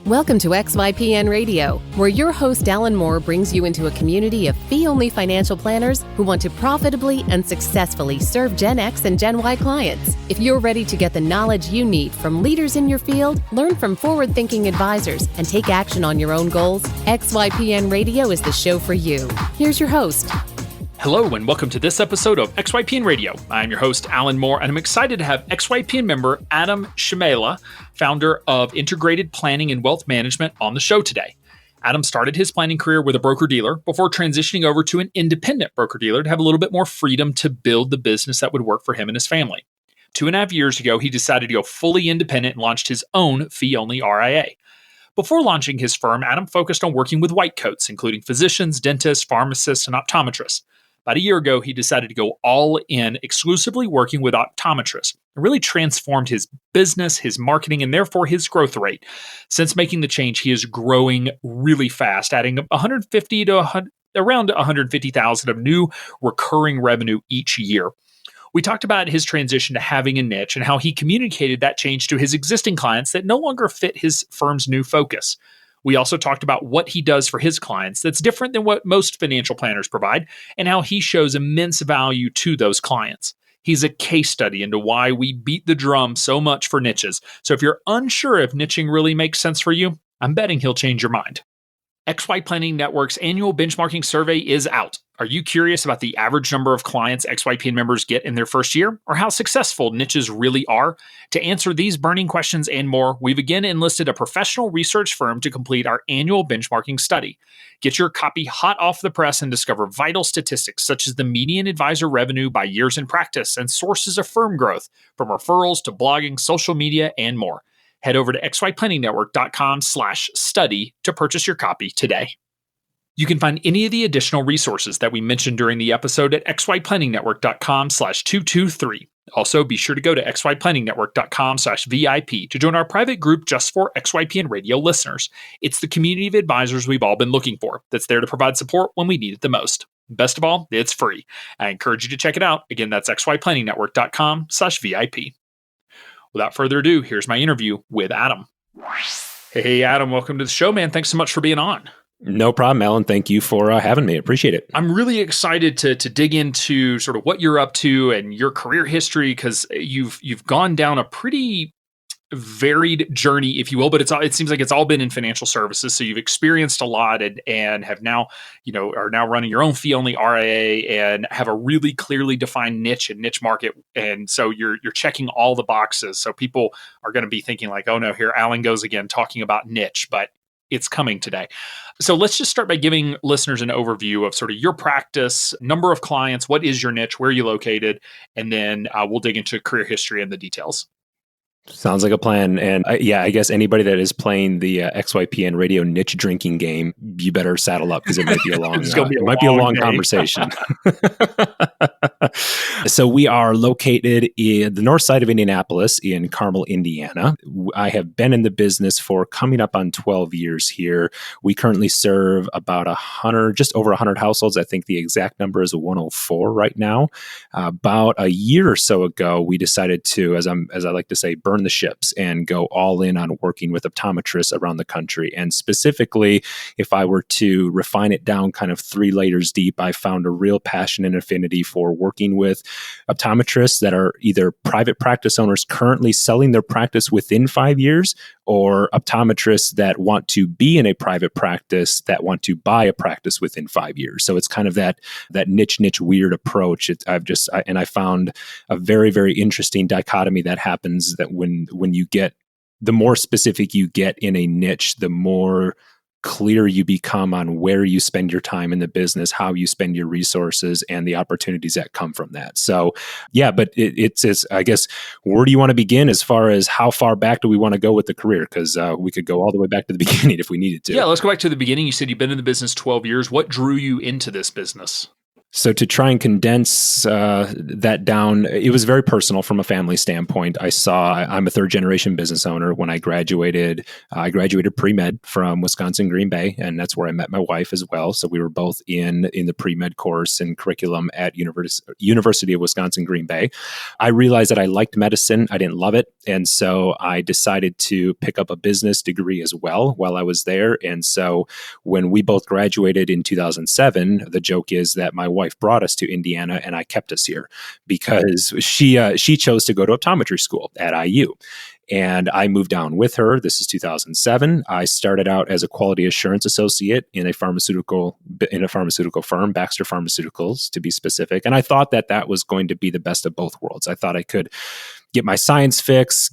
Welcome to XYPN Radio, where your host Alan Moore brings you into a community of fee-only financial planners who want to profitably and successfully serve Gen X and Gen Y clients. If you're ready to get the knowledge you need from leaders in your field, learn from forward-thinking advisors, and take action on your own goals, XYPN Radio is the show for you. Here's your host. Hello and welcome to this episode of XYPN Radio. I'm your host, Alan Moore, and I'm excited to have XYPN member Adam Cmejla, founder of Integrated Planning and Wealth Management, on the show today. Adam started his planning career with a broker-dealer before transitioning over to an independent broker-dealer to have a little bit more freedom to build the business that would work for him and his family. 2.5 years ago, he decided to go fully independent and launched his own fee-only RIA. Before launching his firm, Adam focused on working with white coats, including physicians, dentists, pharmacists, and optometrists. About a year ago, he decided to go all in, exclusively working with optometrists. It really transformed his business, his marketing, and therefore his growth rate. Since making the change, he is growing really fast, adding 150 to around 150,000 of new recurring revenue each year. We talked about his transition to having a niche and how he communicated that change to his existing clients that no longer fit his firm's new focus. We also talked about what he does for his clients that's different than what most financial planners provide, and how he shows immense value to those clients. He's a case study into why we beat the drum so much for niches. So if you're unsure if niching really makes sense for you, I'm betting he'll change your mind. XY Planning Network's annual benchmarking survey is out. Are you curious about the average number of clients XYPN members get in their first year, or how successful niches really are? To answer these burning questions and more, we've again enlisted a professional research firm to complete our annual benchmarking study. Get your copy hot off the press and discover vital statistics such as the median advisor revenue by years in practice and sources of firm growth, from referrals to blogging, social media, and more. Head over to xyplanningnetwork.com/study to purchase your copy today. You can find any of the additional resources that we mentioned during the episode at xyplanningnetwork.com/223. Also, be sure to go to xyplanningnetwork.com/VIP to join our private group just for XYPN Radio listeners. It's the community of advisors we've all been looking for that's there to provide support when we need it the most. Best of all, it's free. I encourage you to check it out. Again, that's xyplanningnetwork.com/VIP. Without further ado, here's my interview with Adam. Hey, Adam, welcome to the show, man. Thanks so much for being on. No problem, Alan. Thank you for having me. Appreciate it. I'm really excited to dig into sort of what you're up to and your career history, because you've gone down a pretty varied journey, if you will, but it seems like it's all been in financial services. So you've experienced a lot and have now, are now running your own fee only RIA and have a really clearly defined niche and niche market. And so you're checking all the boxes. So people are going to be thinking like, oh no, here Alan goes again talking about niche, but it's coming today. So let's just start by giving listeners an overview of sort of your practice, number of clients, what is your niche, where are you located, and then we'll dig into career history and the details. Sounds like a plan. And I guess anybody that is playing the XYPN radio niche drinking game, you better saddle up because it might be a long, conversation. So we are located in the north side of Indianapolis in Carmel, Indiana. I have been in the business for coming up on 12 years here. We currently serve about just over 100 households. I think the exact number is 104 right now. About a year or so ago, we decided to, as I like to say, burn the ships and go all in on working with optometrists around the country. And specifically, if I were to refine it down kind of 3 layers deep, I found a real passion and affinity for working with optometrists that are either private practice owners currently selling their practice within 5 years, or optometrists that want to be in a private practice that want to buy a practice within 5 years. So it's kind of that niche weird approach. I found a very, very interesting dichotomy that happens, that when you get, the more specific you get in a niche, the more clear you become on where you spend your time in the business, how you spend your resources, and the opportunities that come from that. So, yeah, but it's I guess, where do you want to begin as far as how far back do we want to go with the career? Because we could go all the way back to the beginning if we needed to. Yeah, let's go back to the beginning. You said you've been in the business 12 years. What drew you into this business? So to try and condense that down, it was very personal from a family standpoint. I'm a third generation business owner. When I graduated pre-med from Wisconsin Green Bay, and that's where I met my wife as well. So we were both in the pre-med course and curriculum at University of Wisconsin Green Bay. I realized that I liked medicine. I didn't love it. And so I decided to pick up a business degree as well while I was there. And so when we both graduated in 2007, the joke is that my wife brought us to Indiana and I kept us here because she chose to go to optometry school at IU. And I moved down with her. This is 2007. I started out as a quality assurance associate in a pharmaceutical firm, Baxter Pharmaceuticals to be specific. And I thought that was going to be the best of both worlds. I thought I could get my science fix,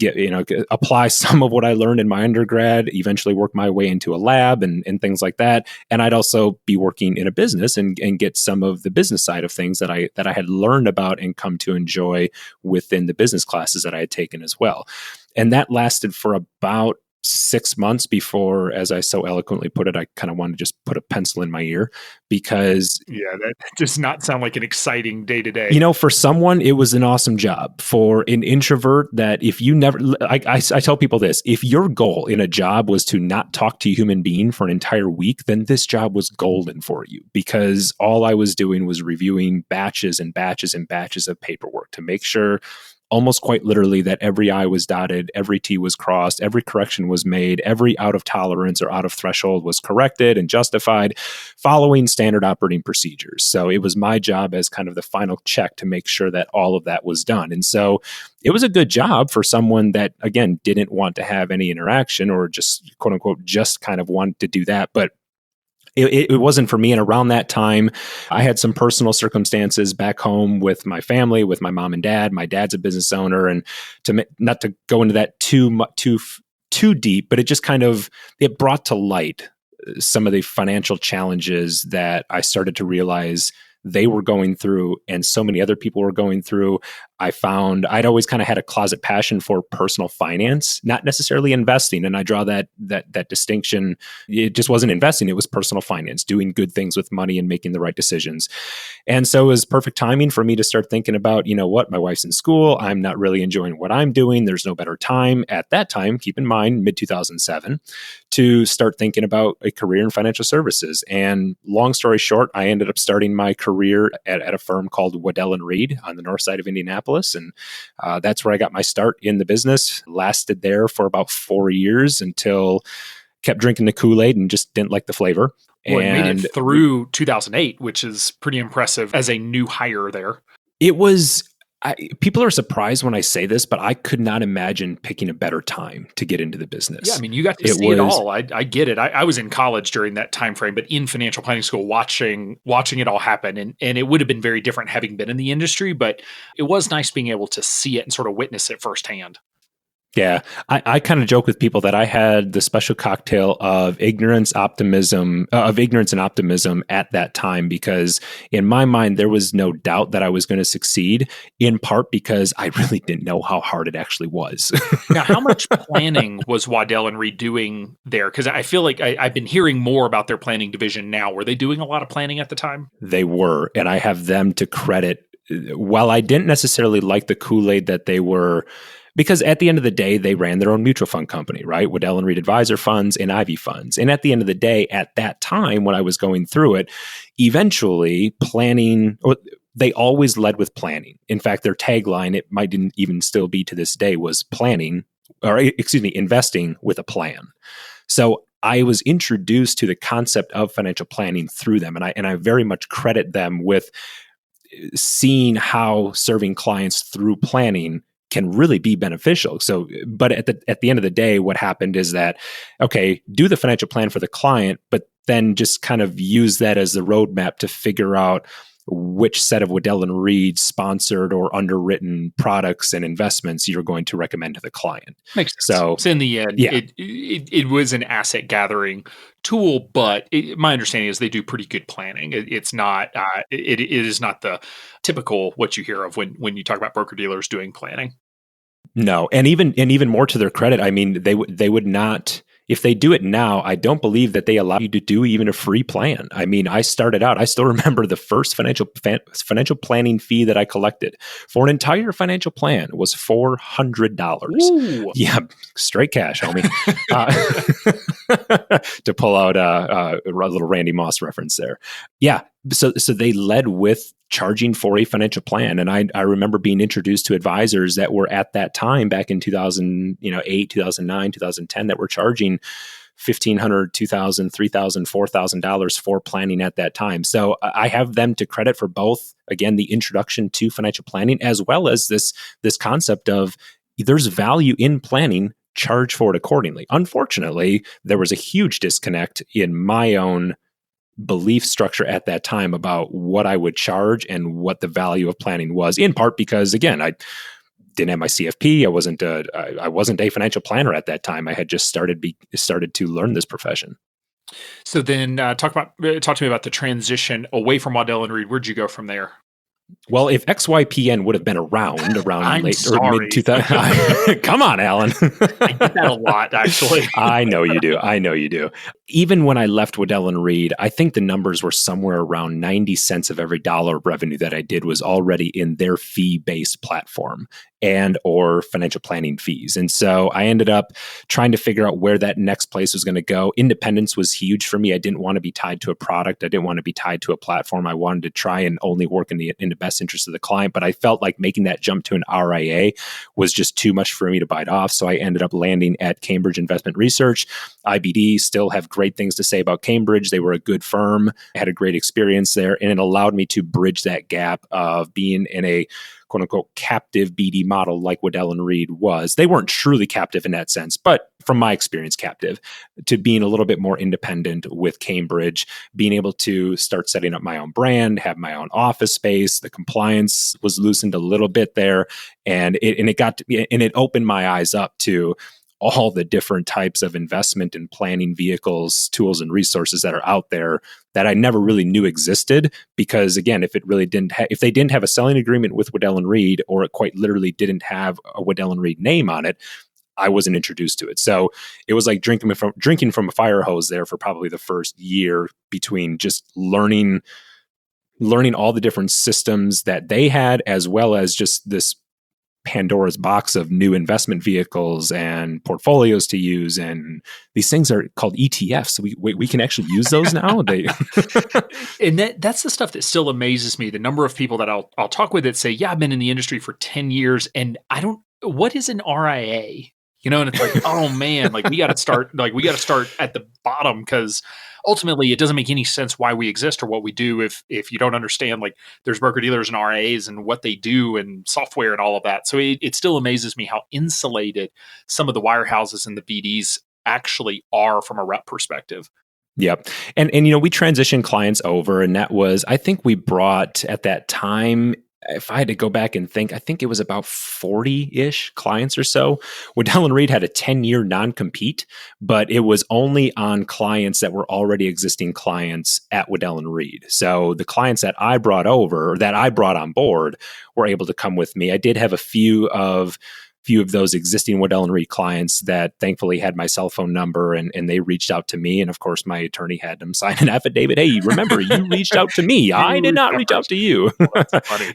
apply some of what I learned in my undergrad, eventually work my way into a lab and things like that. And I'd also be working in a business and get some of the business side of things that I had learned about and come to enjoy within the business classes that I had taken as well. And that lasted for about 6 months before, as I so eloquently put it, I kind of wanted to just put a pencil in my ear because... Yeah, that does not sound like an exciting day to day. For someone, it was an awesome job. For an introvert, that if you never... I tell people this, if your goal in a job was to not talk to a human being for an entire week, then this job was golden for you because all I was doing was reviewing batches and batches and batches of paperwork to make sure, almost quite literally, that every I was dotted, every T was crossed, every correction was made, every out of tolerance or out of threshold was corrected and justified, following standard operating procedures. So it was my job as kind of the final check to make sure that all of that was done. And so it was a good job for someone that, again, didn't want to have any interaction or just, quote unquote, just kind of wanted to do that. But it wasn't for me. And around that time, I had some personal circumstances back home with my family, with my mom and dad. My dad's a business owner, and not to go into that too deep, but it just it brought to light some of the financial challenges that I started to realize they were going through and so many other people were going through. I found I'd always kind of had a closet passion for personal finance, not necessarily investing. And I draw that distinction. It just wasn't investing. It was personal finance, doing good things with money and making the right decisions. And so it was perfect timing for me to start thinking about, my wife's in school. I'm not really enjoying what I'm doing. There's no better time at that time, keep in mind, mid-2007, to start thinking about a career in financial services. And long story short, I ended up starting my career at a firm called Waddell & Reed on the north side of Indianapolis. And that's where I got my start in the business. Lasted there for about 4 years until kept drinking the Kool-Aid and just didn't like the flavor. Well, it made it through 2008, which is pretty impressive as a new hire there. It was... people are surprised when I say this, but I could not imagine picking a better time to get into the business. Yeah, I mean, you got to see it all. I get it. I was in college during that time frame, but in financial planning school, watching it all happen, and it would have been very different having been in the industry, but it was nice being able to see it and sort of witness it firsthand. Yeah, I kind of joke with people that I had the special cocktail of ignorance and optimism at that time, because in my mind, there was no doubt that I was going to succeed, in part because I really didn't know how hard it actually was. Now, how much planning was Waddell & Reed doing there? Because I feel like I've been hearing more about their planning division now. Were they doing a lot of planning at the time? They were, and I have them to credit. While I didn't necessarily like the Kool-Aid that they were... Because at the end of the day, they ran their own mutual fund company, right? Waddell & Reed Advisor Funds and Ivy Funds. And at the end of the day, at that time, when I was going through it, eventually they always led with planning. In fact, their tagline, it might even still be to this day, was investing with a plan. So I was introduced to the concept of financial planning through them. And I very much credit them with seeing how serving clients through planning can really be beneficial. So, but at the end of the day, what happened is that, okay, do the financial plan for the client, but then just kind of use that as the roadmap to figure out which set of Waddell & Reed sponsored or underwritten products and investments you're going to recommend to the client. Makes sense. So in the end, yeah. it was an asset gathering tool, but my understanding is they do pretty good planning. It's not, it is not the typical what you hear of when you talk about broker dealers doing planning. No, and even more to their credit, I mean, they would not if they do it now, I don't believe that they allow you to do even a free plan. I mean, I started out, I still remember the first financial planning fee that I collected for an entire financial plan was $400. Ooh. Yeah, straight cash, homie. To pull out a little Randy Moss reference there. Yeah, so they led with charging for a financial plan. And I remember being introduced to advisors that were at that time back in 2008, 2009, 2010 that were charging $1,500, $2,000, $3,000, $4,000 for planning at that time. So I have them to credit for both, again, the introduction to financial planning, as well as this concept of there's value in planning, charge for it accordingly. Unfortunately, there was a huge disconnect in my own belief structure at that time about what I would charge and what the value of planning was, in part because, again, I didn't have my CFP. I wasn't a financial planner at that time. I had just started to learn this profession. So then talk to me about the transition away from Waddell & Reed. Where'd you go from there? Well, if XYPN would have been around I'm late sorry. or mid 2000, come on, Alan. I get that a lot, actually. I know you do. Even when I left Waddell & Reed, I think the numbers were somewhere around 90 cents of every dollar of revenue that I did was already in their fee-based platform and or financial planning fees. And so I ended up trying to figure out where that next place was going to go. Independence was huge for me. I didn't want to be tied to a product. I didn't want to be tied to a platform. I wanted to try and only work in the best interest of the client. But I felt like making that jump to an RIA was just too much for me to bite off. So I ended up landing at Cambridge Investment Research. IBD still have great things to say about Cambridge. They were a good firm. I had a great experience there. And it allowed me to bridge that gap of being in a quote unquote captive BD model like Waddell & Reed was. They weren't truly captive in that sense, but from my experience, captive, to being a little bit more independent with Cambridge, being able to start setting up my own brand, have my own office space. The compliance was loosened a little bit there, and it opened my eyes up to all the different types of investment and planning vehicles, tools, and resources that are out there that I never really knew existed. Because again, if they didn't have a selling agreement with Waddell & Reed, or it quite literally didn't have a Waddell & Reed name on it, I wasn't introduced to it. So it was like drinking from a fire hose there for probably the first year, between just learning all the different systems that they had, as well as just this Pandora's box of new investment vehicles and portfolios to use. And these things are called ETFs. So we can actually use those now. And that's the stuff that still amazes me. The number of people that I'll talk with that say, yeah, I've been in the industry for 10 years and what is an RIA? And it's like, oh man, we got to start at the bottom, because ultimately it doesn't make any sense why we exist or what we do if you don't understand, there's broker dealers and RIAs and what they do and software and all of that. So it still amazes me how insulated some of the wirehouses and the BDs actually are from a rep perspective. Yep. And we transitioned clients over, and that was, I think we brought at that time, if I had to go back and think, I think it was about 40-ish clients or so. Waddell & Reed had a 10-year non-compete, but it was only on clients that were already existing clients at Waddell & Reed. So the clients that I brought over, or that I brought on board, were able to come with me. I did have a few of those existing Waddell & Reed clients that thankfully had my cell phone number, and they reached out to me. And of course, my attorney had them sign an affidavit. Hey, remember, you reached out to me. I did not reach out to you.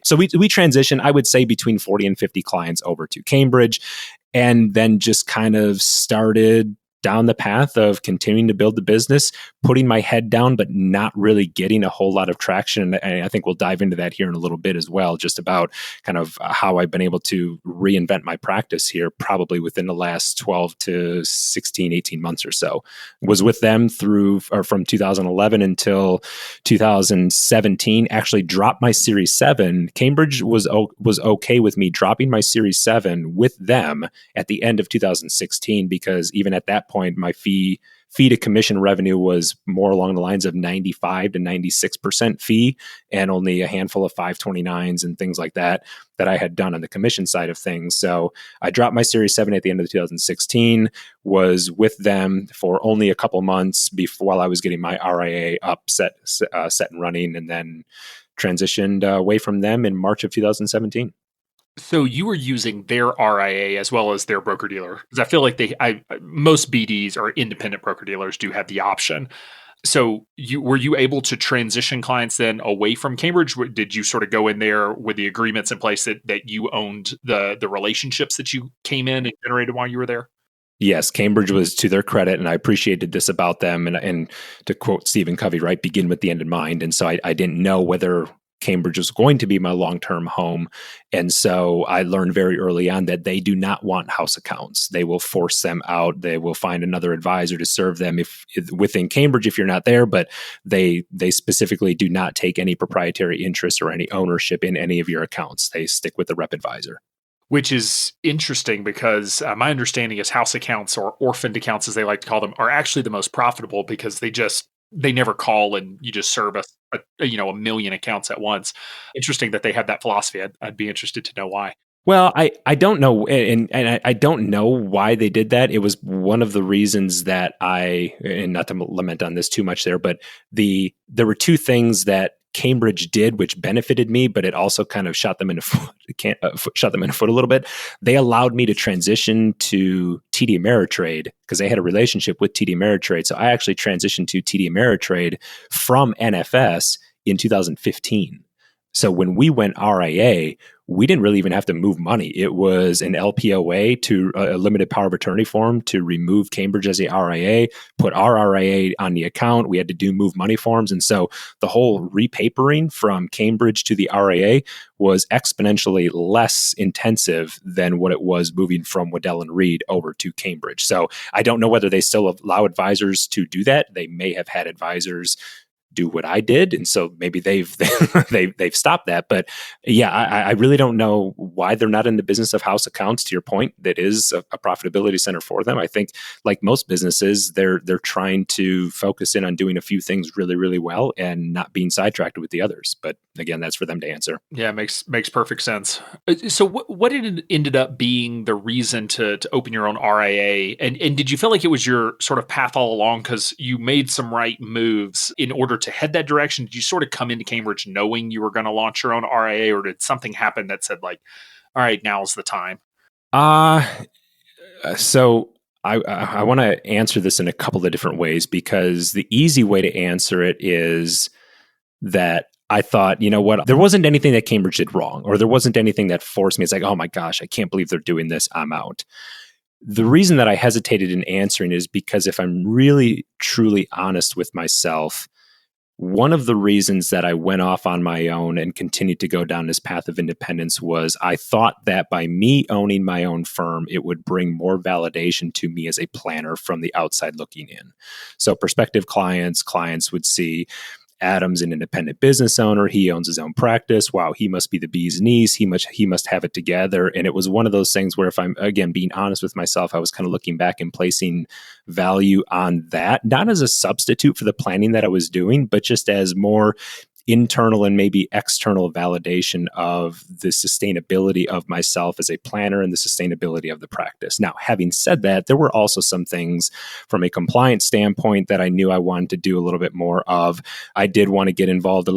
So we transitioned, I would say, between 40 and 50 clients over to Cambridge, and then just kind of started down the path of continuing to build the business, putting my head down, but not really getting a whole lot of traction. And I think we'll dive into that here in a little bit as well, just about kind of how I've been able to reinvent my practice here, probably within the last 12 to 16, 18 months or so. Was with them from 2011 until 2017, actually dropped my Series 7. Cambridge was okay with me dropping my Series 7 with them at the end of 2016, because even at that point, my fee to commission revenue was more along the lines of 95 to 96% fee, and only a handful of 529s and things like that I had done on the commission side of things. So I dropped my Series 7 at the end of 2016, was with them for only a couple months while I was getting my RIA up, set and running, and then transitioned away from them in March of 2017. So you were using their RIA as well as their broker dealer because I feel like most BDs or independent broker dealers do have the option. So were you able to transition clients then away from Cambridge? Did you sort of go in there with the agreements in place that you owned the relationships that you came in and generated while you were there? Yes, Cambridge was to their credit, and I appreciated this about them. And to quote Stephen Covey, right, begin with the end in mind. And so I didn't know whether Cambridge was going to be my long-term home. And so I learned very early on that they do not want house accounts. They will force them out. They will find another advisor to serve them if within Cambridge if you're not there, but they specifically do not take any proprietary interest or any ownership in any of your accounts. They stick with the rep advisor. Which is interesting because my understanding is house accounts or orphaned accounts, as they like to call them, are actually the most profitable because they never call and you just serve a million accounts at once. Interesting that they have that philosophy. I'd be interested to know why. Well, I don't know, and I don't know why they did that. It was one of the reasons that and not to lament on this too much there, but there were two things that Cambridge did which benefited me, but it also kind of shot them in the foot a little bit. They allowed me to transition to TD Ameritrade because they had a relationship with TD Ameritrade. So I actually transitioned to TD Ameritrade from NFS in 2015. So when we went RIA, we didn't really even have to move money. It was an LPOA to a limited power of attorney form to remove Cambridge as a RIA, put our RIA on the account. We had to do move money forms. And so the whole repapering from Cambridge to the RIA was exponentially less intensive than what it was moving from Waddell and Reed over to Cambridge. So I don't know whether they still allow advisors to do that. They may have had advisors do what I did, and so maybe they've stopped that. But yeah, I really don't know why they're not in the business of house accounts. To your point, that is a profitability center for them. I think, like most businesses, they're trying to focus in on doing a few things really, really well and not being sidetracked with the others. But again, that's for them to answer. Yeah, makes perfect sense. So what ended up being the reason to open your own RIA? And did you feel like it was your sort of path all along because you made some right moves in order to head that direction? Did you sort of come into Cambridge knowing you were going to launch your own RIA, or did something happen that said like, all right, now's the time? So I want to answer this in a couple of different ways because the easy way to answer it is that I thought, you know what, there wasn't anything that Cambridge did wrong, or there wasn't anything that forced me. It's like, oh my gosh, I can't believe they're doing this. I'm out. The reason that I hesitated in answering is because if I'm really, truly honest with myself, one of the reasons that I went off on my own and continued to go down this path of independence was I thought that by me owning my own firm, it would bring more validation to me as a planner from the outside looking in. So prospective clients would see Adam's an independent business owner. He owns his own practice. Wow, he must be the bee's knees. He must have it together. And it was one of those things where, if I'm again being honest with myself, I was kind of looking back and placing value on that, not as a substitute for the planning that I was doing, but just as more internal and maybe external validation of the sustainability of myself as a planner and the sustainability of the practice. Now, having said that, there were also some things from a compliance standpoint that I knew I wanted to do a little bit more of. I did want to get involved.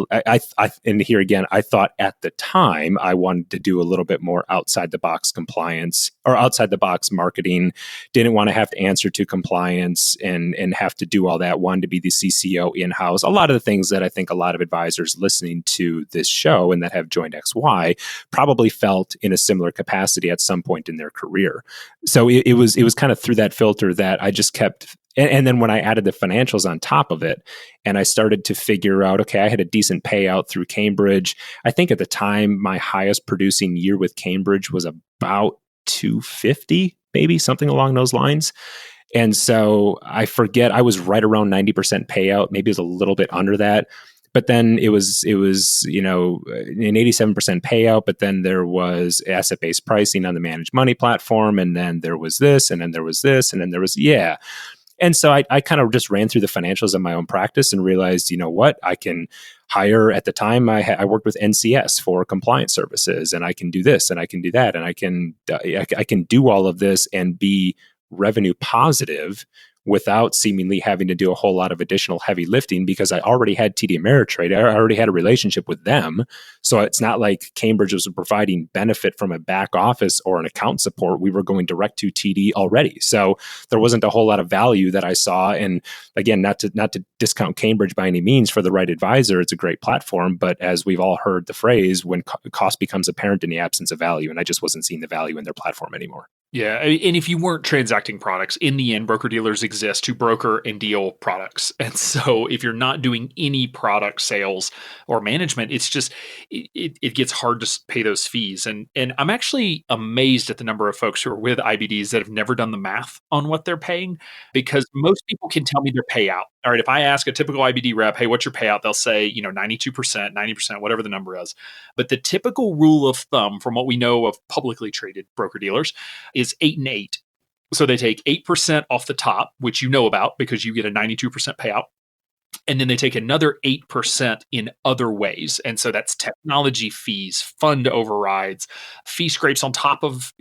And here again, I thought at the time I wanted to do a little bit more outside the box compliance or outside the box marketing. Didn't want to have to answer to compliance and have to do all that. Wanted to be the CCO in-house. A lot of the things that I think a lot of advisors listening to this show and that have joined XY probably felt in a similar capacity at some point in their career. So it was kind of through that filter that I just kept. And then when I added the financials on top of it, and I started to figure out, okay, I had a decent payout through Cambridge. I think at the time, my highest producing year with Cambridge was about 250, maybe something along those lines. And so I forget, I was right around 90% payout, maybe it was a little bit under that. But then it was an 87% payout, but then there was asset-based pricing on the managed money platform. And then there was this, and then there was this, and then there was, yeah. And so I kind of just ran through the financials of my own practice and realized, you know what, I can hire. At the time I worked with NCS for compliance services, and I can do this and I can do that. And I can do all of this and be revenue positive without seemingly having to do a whole lot of additional heavy lifting because I already had TD Ameritrade. I already had a relationship with them. So it's not like Cambridge was providing benefit from a back office or an account support. We were going direct to TD already. So there wasn't a whole lot of value that I saw. And again, not to discount Cambridge by any means. For the right advisor, it's a great platform. But as we've all heard the phrase, when cost becomes apparent in the absence of value, and I just wasn't seeing the value in their platform anymore. Yeah. And if you weren't transacting products, in the end, broker dealers exist to broker and deal products. And so if you're not doing any product sales or management, it's just, it gets hard to pay those fees. And I'm actually amazed at the number of folks who are with IBDs that have never done the math on what they're paying, because most people can tell me their payout. All right. If I ask a typical IBD rep, hey, what's your payout? They'll say, 92%, 90%, whatever the number is. But the typical rule of thumb from what we know of publicly traded broker dealers is 8 and 8. So they take 8% off the top, which you know about because you get a 92% payout. And then they take another 8% in other ways. And so that's technology fees, fund overrides, fee scrapes on top of,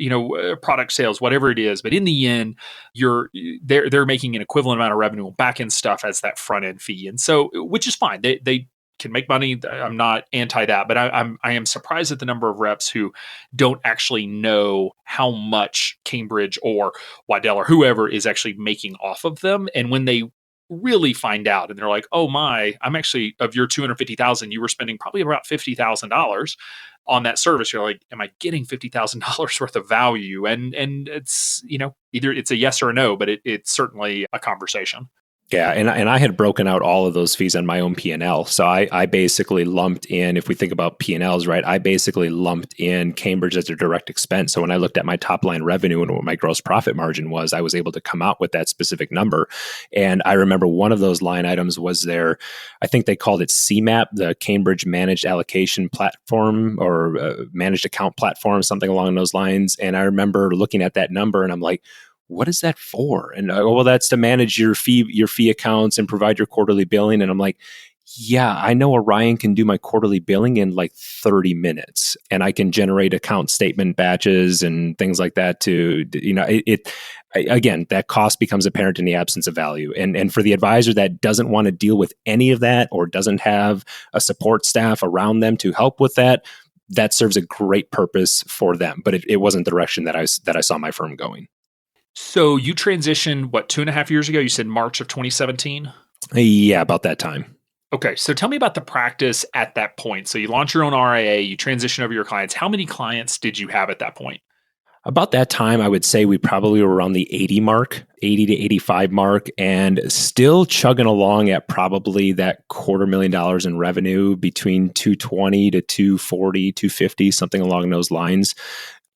product sales, whatever it is. But in the end, they're making an equivalent amount of revenue on back end stuff as that front end fee. And so, which is fine. They can make money. I'm not anti that, but I am surprised at the number of reps who don't actually know how much Cambridge or Waddell or whoever is actually making off of them. And when they really find out and they're like, oh my, I'm actually, of your 250,000, you were spending probably about $50,000 on that service. You're like, am I getting $50,000 worth of value? And it's, either it's a yes or a no, but it's certainly a conversation. Yeah, and I had broken out all of those fees on my own P&L. So I basically lumped in, if we think about P&Ls, right, I basically lumped in Cambridge as a direct expense. So when I looked at my top line revenue and what my gross profit margin was, I was able to come out with that specific number. And I remember one of those line items was their, I think they called it CMAP, the Cambridge Managed Allocation Platform or Managed Account Platform, something along those lines. And I remember looking at that number and I'm like, what is that for? And well, that's to manage your fee accounts and provide your quarterly billing. And I'm like, yeah, I know Orion can do my quarterly billing in like 30 minutes, and I can generate account statement batches and things like that to, again, that cost becomes apparent in the absence of value. And for the advisor that doesn't want to deal with any of that or doesn't have a support staff around them to help with that, that serves a great purpose for them. But it wasn't the direction that I saw my firm going. So you transitioned, 2.5 years ago? You said March of 2017? Yeah, about that time. Okay. So tell me about the practice at that point. So you launch your own RIA, you transition over your clients. How many clients did you have at that point? About that time, I would say we probably were around the 80 to 85 mark, and still chugging along at probably that $250,000 in revenue, between 220 to 240, 250, something along those lines.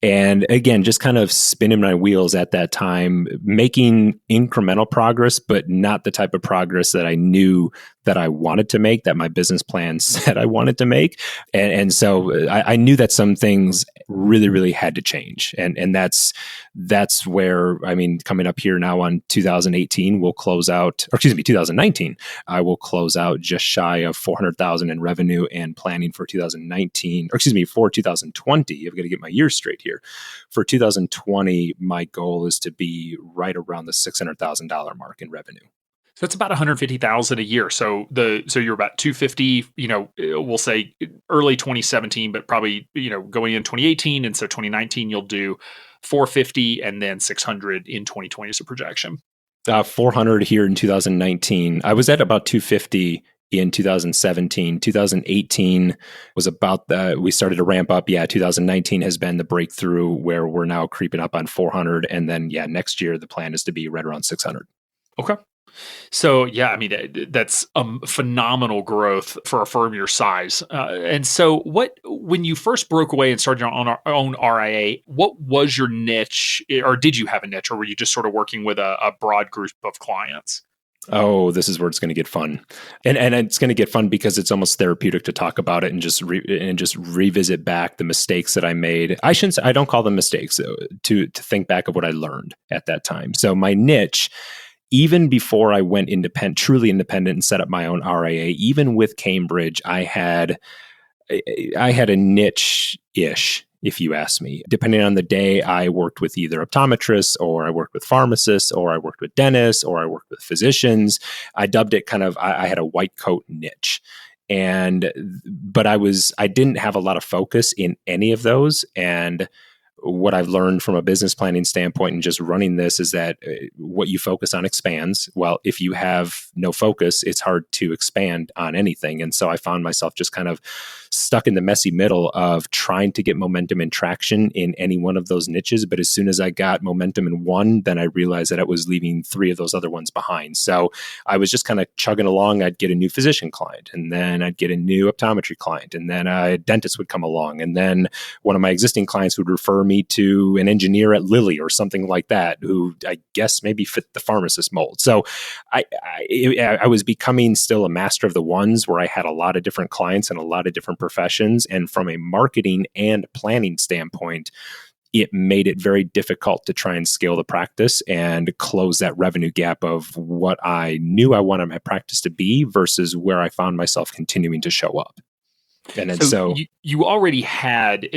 And again, just kind of spinning my wheels at that time, making incremental progress, but not the type of progress that I knew that I wanted to make, that my business plan said I wanted to make. And so I knew that some things really, really had to change. And that's where, coming up here now on 2018, we'll close out, 2019, I will close out just shy of 400,000 in revenue, and planning for 2019, for 2020. I've got to get my years straight here. For 2020, my goal is to be right around the $600,000 mark in revenue. So that's about 150,000 a year. So you're about 250, we'll say early 2017, but probably, going in 2018. And so 2019, you'll do 450 and then 600 in 2020 as a projection. 400 here in 2019. I was at about 250 in 2017. 2018 was about we started to ramp up. 2019 has been the breakthrough where we're now creeping up on 400. And then, next year, the plan is to be right around 600. Okay. So, that's phenomenal growth for a firm your size. And so when you first broke away and started your own RIA, what was your niche, or did you have a niche, or were you just sort of working with a broad group of clients? Oh, this is where it's going to get fun. And it's going to get fun because it's almost therapeutic to talk about it and just revisit back the mistakes that I made. I don't call them mistakes, to think back of what I learned at that time. So my niche, even before I went truly independent and set up my own RIA, even with Cambridge, I had a niche-ish if you ask me. Depending on the day, I worked with either optometrists, or I worked with pharmacists, or I worked with dentists, or I worked with physicians. I dubbed it I had a white coat niche. But I didn't have a lot of focus in any of those. And what I've learned from a business planning standpoint and just running this is that what you focus on expands. Well, if you have no focus, it's hard to expand on anything. And so I found myself just kind of stuck in the messy middle of trying to get momentum and traction in any one of those niches. But as soon as I got momentum in one, then I realized that I was leaving 3 of those other ones behind. So I was just kind of chugging along. I'd get a new physician client, and then I'd get a new optometry client, and then a dentist would come along. And then one of my existing clients would refer me to an engineer at Lilly or something like that, who I guess maybe fit the pharmacist mold. So I was becoming still a master of the ones, where I had a lot of different clients and a lot of different professions. And from a marketing and planning standpoint, it made it very difficult to try and scale the practice and close that revenue gap of what I knew I wanted my practice to be versus where I found myself continuing to show up. And then you already had,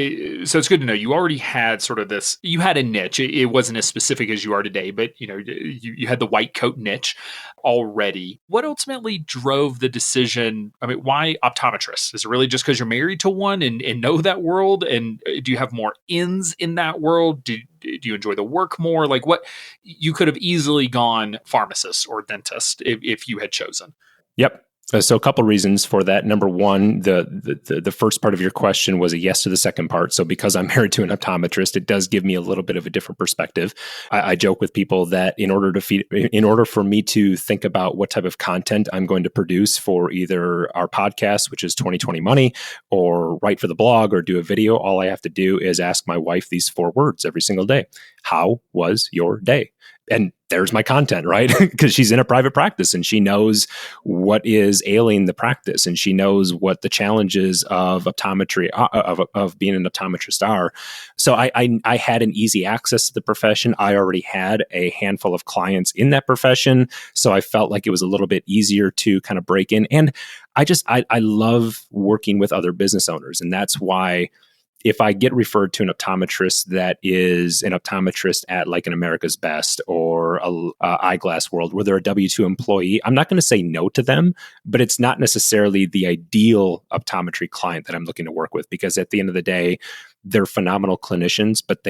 so it's good to know you already had sort of this, you had a niche. It wasn't as specific as you are today, but you had the white coat niche already. What ultimately drove the decision? I mean, why optometrists? Is it really just because you're married to one and know that world? And do you have more ins in that world? Do you enjoy the work more? Like, what, you could have easily gone pharmacist or dentist if you had chosen. Yep. So a couple reasons for that. Number one, the first part of your question was a yes to the second part. So because I'm married to an optometrist, it does give me a little bit of a different perspective. I joke with people that in order for me to think about what type of content I'm going to produce for either our podcast, which is 2020 Money, or write for the blog or do a video, all I have to do is ask my wife these 4 words every single day. How was your day? And there's my content, right? Because she's in a private practice and she knows what is ailing the practice, and she knows what the challenges of optometry, of being an optometrist are. So I had an easy access to the profession. I already had a handful of clients in that profession. So I felt like it was a little bit easier to kind of break in. And I love working with other business owners. And that's why, if I get referred to an optometrist that is an optometrist at like an America's Best or a Eyeglass World, where they're a W-2 employee, I'm not going to say no to them, but it's not necessarily the ideal optometry client that I'm looking to work with, because at the end of the day, they're phenomenal clinicians, but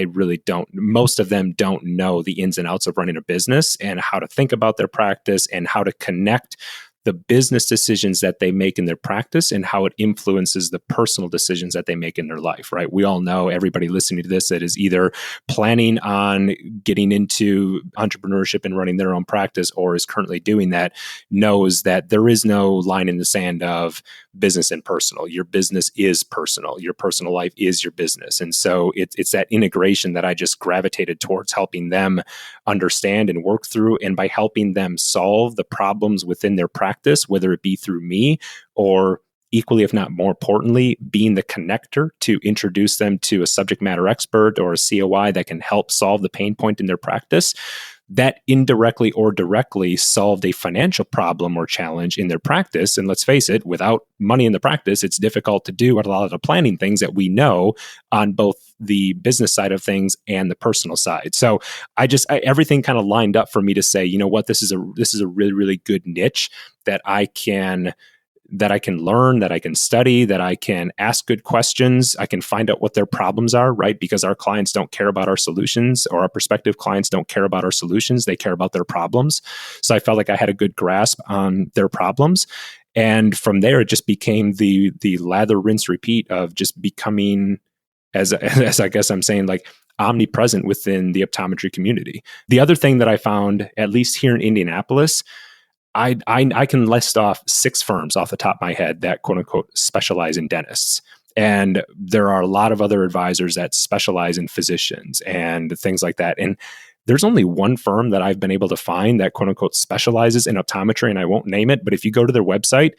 most of them don't know the ins and outs of running a business and how to think about their practice and how to connect the business decisions that they make in their practice and how it influences the personal decisions that they make in their life, right? We all know, everybody listening to this that is either planning on getting into entrepreneurship and running their own practice or is currently doing that, knows that there is no line in the sand of business and personal. Your business is personal. Your personal life is your business. And so it's that integration that I just gravitated towards helping them understand and work through. And by helping them solve the problems within their practice, whether it be through me or equally, if not more importantly, being the connector to introduce them to a subject matter expert or a COI that can help solve the pain point in their practice, that indirectly or directly solved a financial problem or challenge in their practice. And let's face it, without money in the practice, it's difficult to do a lot of the planning things that we know on both the business side of things and the personal side. So everything kind of lined up for me to say, you know what, this is a really, really good niche that I can learn, that I can study, that I can ask good questions. I can find out what their problems are, right? Because our clients don't care about our solutions, or our prospective clients don't care about our solutions. They care about their problems. So I felt like I had a good grasp on their problems. And from there, it just became the lather, rinse, repeat of just becoming, as I guess I'm saying, like omnipresent within the optometry community. The other thing that I found, at least here in Indianapolis, I can list off 6 firms off the top of my head that quote unquote specialize in dentists. And there are a lot of other advisors that specialize in physicians and things like that. And there's only one firm that I've been able to find that quote unquote specializes in optometry, and I won't name it, but if you go to their website,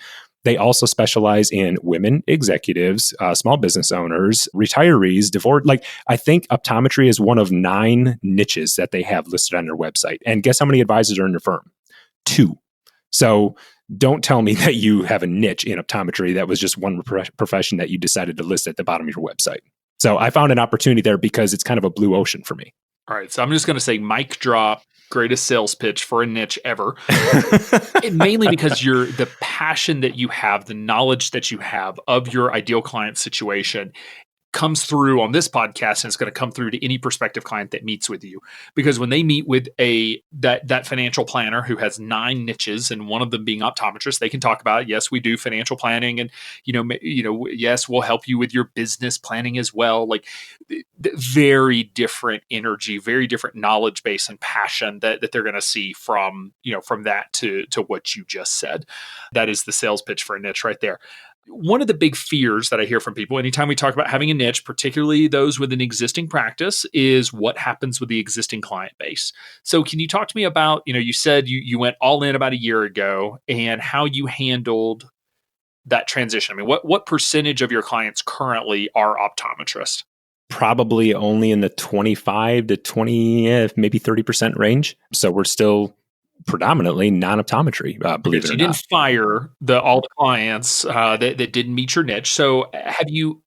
they also specialize in women executives, small business owners, retirees, divorce. Like, I think optometry is one of 9 niches that they have listed on their website. And guess how many advisors are in your firm? 2. So don't tell me that you have a niche in optometry that was just one profession that you decided to list at the bottom of your website. So I found an opportunity there because it's kind of a blue ocean for me. All right. So I'm just going to say mic drop, greatest sales pitch for a niche ever. Mainly because the passion that you have, the knowledge that you have of your ideal client situation comes through on this podcast, and it's going to come through to any prospective client that meets with you. Because when they meet with that financial planner who has 9 niches, and one of them being optometrist, they can talk about, yes, we do financial planning, and yes, we'll help you with your business planning as well. Like very different energy, very different knowledge base and passion that they're going to see from that to what you just said. That is the sales pitch for a niche right there. One of the big fears that I hear from people anytime we talk about having a niche, particularly those with an existing practice, is what happens with the existing client base. So can you talk to me about, you said you went all in about a year ago, and how you handled that transition? I mean, what percentage of your clients currently are optometrists? Probably only in the 25 to 20, maybe 30% range. So we're still predominantly non-optometry, believe it or not. You didn't fire all the clients that didn't meet your niche. So have you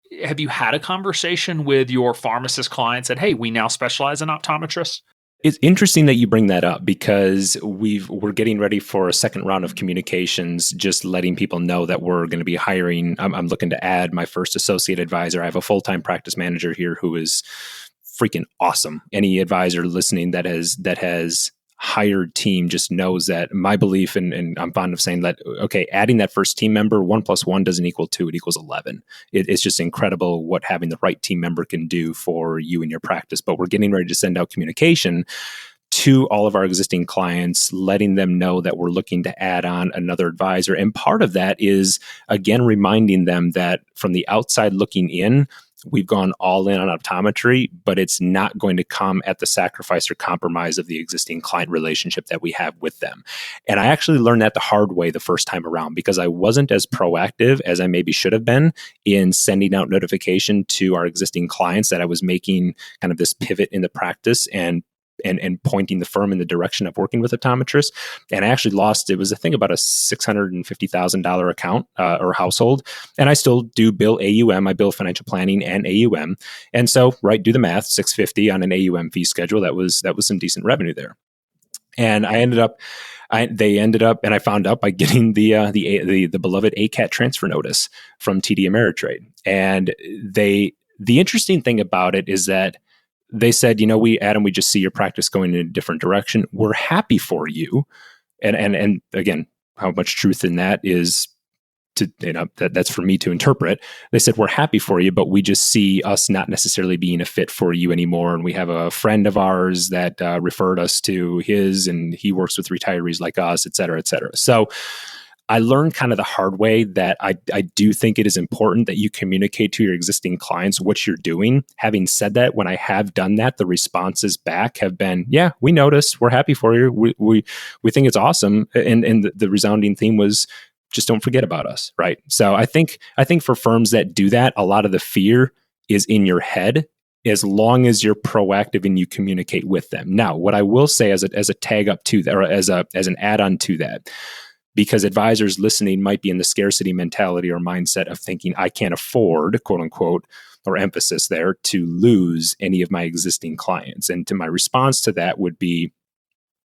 had a conversation with your pharmacist clients that, hey, we now specialize in optometrists? It's interesting that you bring that up, because we're getting ready for a second round of communications, just letting people know that we're going to be hiring. I'm looking to add my first associate advisor. I have a full-time practice manager here who is freaking awesome. Any advisor listening that has hired team just knows that my belief, and I'm fond of saying that, okay, adding that first team member, 1 + 1 doesn't equal 2, it equals 11. It's just incredible what having the right team member can do for you and your practice. But we're getting ready to send out communication to all of our existing clients, letting them know that we're looking to add on another advisor. And part of that is, again, reminding them that from the outside looking in, we've gone all in on optometry, but it's not going to come at the sacrifice or compromise of the existing client relationship that we have with them. And I actually learned that the hard way the first time around, because I wasn't as proactive as I maybe should have been in sending out notification to our existing clients that I was making kind of this pivot in the practice and pointing the firm in the direction of working with optometrists. And I actually lost, it was a thing about a $650,000 account or household. And I still do bill AUM. I bill financial planning and AUM. And so, right, do the math, 650 on an AUM fee schedule. That was some decent revenue there. And they ended up, and I found out by getting the beloved ACAT transfer notice from TD Ameritrade. And the interesting thing about it is that they said, Adam, we just see your practice going in a different direction. We're happy for you. And again, how much truth in that is that's for me to interpret. They said, we're happy for you, but we just see us not necessarily being a fit for you anymore. And we have a friend of ours that referred us to his, and he works with retirees like us, et cetera, et cetera. So I learned kind of the hard way that I do think it is important that you communicate to your existing clients what you're doing. Having said that, when I have done that, the responses back have been, yeah, we noticed, we're happy for you. We think it's awesome. And the resounding theme was, just don't forget about us, right? So I think for firms that do that, a lot of the fear is in your head, as long as you're proactive and you communicate with them. Now, what I will say as a tag up to that, or as an add-on to that, because advisors listening might be in the scarcity mentality or mindset of thinking, I can't afford, quote unquote, or emphasis there, to lose any of my existing clients. And to my response to that would be,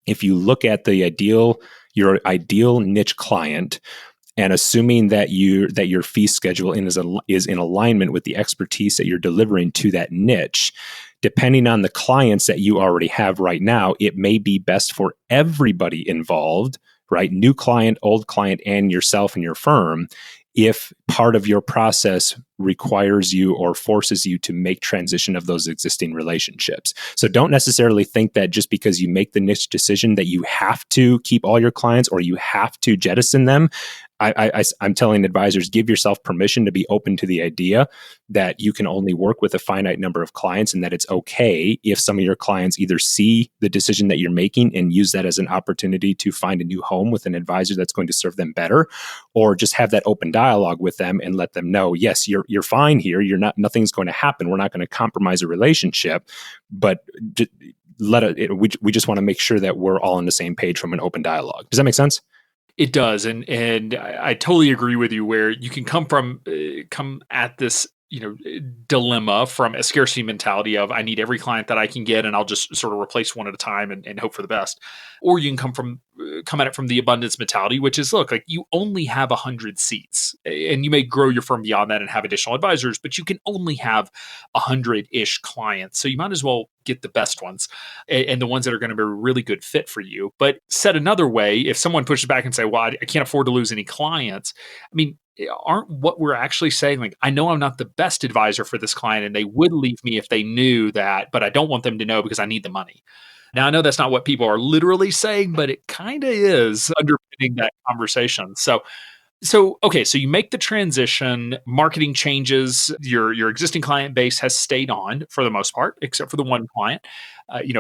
if you look at your ideal niche client, and assuming that your fee schedule is in alignment with the expertise that you're delivering to that niche, depending on the clients that you already have right now, it may be best for everybody involved, right? New client, old client, and yourself and your firm, if part of your process requires you or forces you to make transition of those existing relationships. So don't necessarily think that just because you make the niche decision that you have to keep all your clients or you have to jettison them. I'm telling advisors, give yourself permission to be open to the idea that you can only work with a finite number of clients, and that it's okay if some of your clients either see the decision that you're making and use that as an opportunity to find a new home with an advisor that's going to serve them better, or just have that open dialogue with them and let them know, yes, you're fine here. Nothing's going to happen. We're not going to compromise a relationship, but we just want to make sure that we're all on the same page from an open dialogue. Does that make sense? It does, and I totally agree with you. Where you can come at this dilemma from a scarcity mentality of I need every client that I can get and I'll just sort of replace one at a time and hope for the best. Or you can come at it from the abundance mentality, which is, look, like you only have 100 seats and you may grow your firm beyond that and have additional advisors, but you can only have 100-ish clients. So you might as well get the best ones and the ones that are going to be a really good fit for you. But said another way, if someone pushes back and say, well, I can't afford to lose any clients, I mean, aren't what we're actually saying, like, I know I'm not the best advisor for this client and they would leave me if they knew that, but I don't want them to know because I need the money. Now, I know that's not what people are literally saying, but it kind of is underpinning that conversation. Okay, so you make the transition, marketing changes, your existing client base has stayed on for the most part, except for the one client.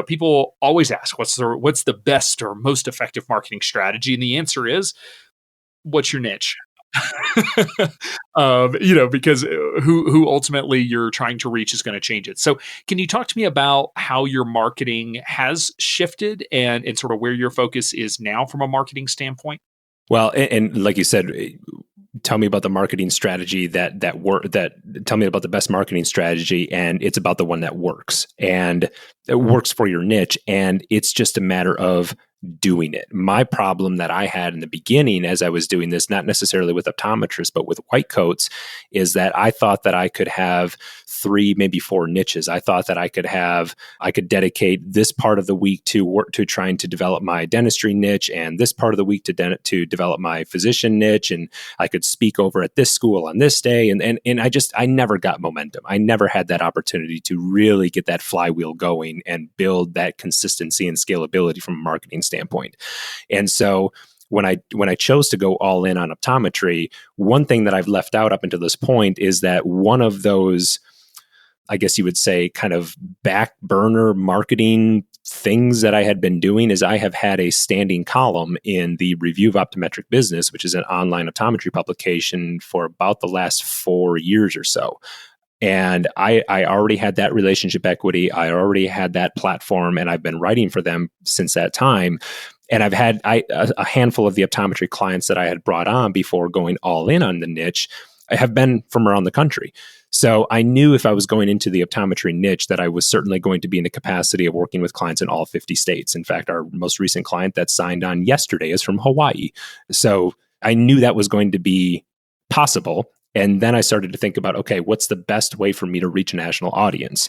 People always ask, what's the best or most effective marketing strategy? And the answer is, what's your niche? Because who ultimately you're trying to reach is going to change it. So can you talk to me about how your marketing has shifted and sort of where your focus is now from a marketing standpoint? Well, and like you said, tell me about the marketing strategy tell me about the best marketing strategy, and it's about the one that works and it works for your niche, and it's just a matter of doing it. My problem that I had in the beginning as I was doing this, not necessarily with optometrists, but with white coats, is that I thought that I could have 3, maybe 4 niches. I thought that I could dedicate this part of the week to trying to develop my dentistry niche, and this part of the week to develop my physician niche, and I could speak over at this school on this day. And I never got momentum. I never had that opportunity to really get that flywheel going and build that consistency and scalability from a marketing standpoint. And so when I chose to go all in on optometry, one thing that I've left out up until this point is that one of those, I guess you would say, kind of back burner marketing things that I had been doing is I have had a standing column in the Review of Optometric Business, which is an online optometry publication, for about the last 4 years or so. And I already had that relationship equity. I already had that platform, and I've been writing for them since that time. And I've had a handful of the optometry clients that I had brought on before going all in on the niche have been from around the country. So I knew if I was going into the optometry niche that I was certainly going to be in the capacity of working with clients in all 50 states. In fact, our most recent client that signed on yesterday is from Hawaii. So I knew that was going to be possible. And then I started to think about, okay, what's the best way for me to reach a national audience?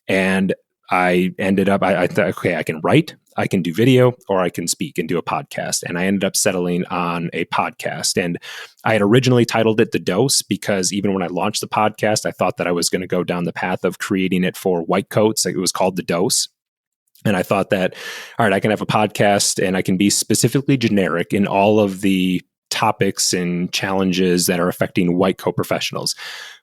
And I ended up, I thought, okay, I can write, I can do video, or I can speak and do a podcast. And I ended up settling on a podcast. And I had originally titled it The Dose because even when I launched the podcast, I thought that I was going to go down the path of creating it for white coats. It was called The Dose. And I thought that, all right, I can have a podcast and I can be specifically generic in all of the topics and challenges that are affecting white coat professionals.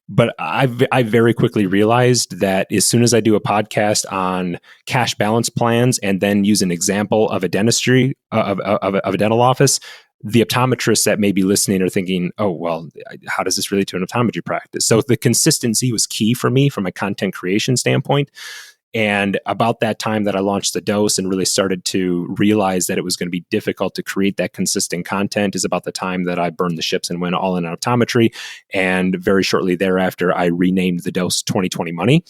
But I very quickly realized that as soon as I do a podcast on cash balance plans and then use an example of a dentistry of a dental office, the optometrists that may be listening are thinking, oh, well, how does this relate to an optometry practice? So the consistency was key for me from a content creation standpoint. And about that time that I launched The Dose and really started to realize that it was going to be difficult to create that consistent content is about the time that I burned the ships and went all in on optometry. And very shortly thereafter, I renamed The Dose 2020 Money.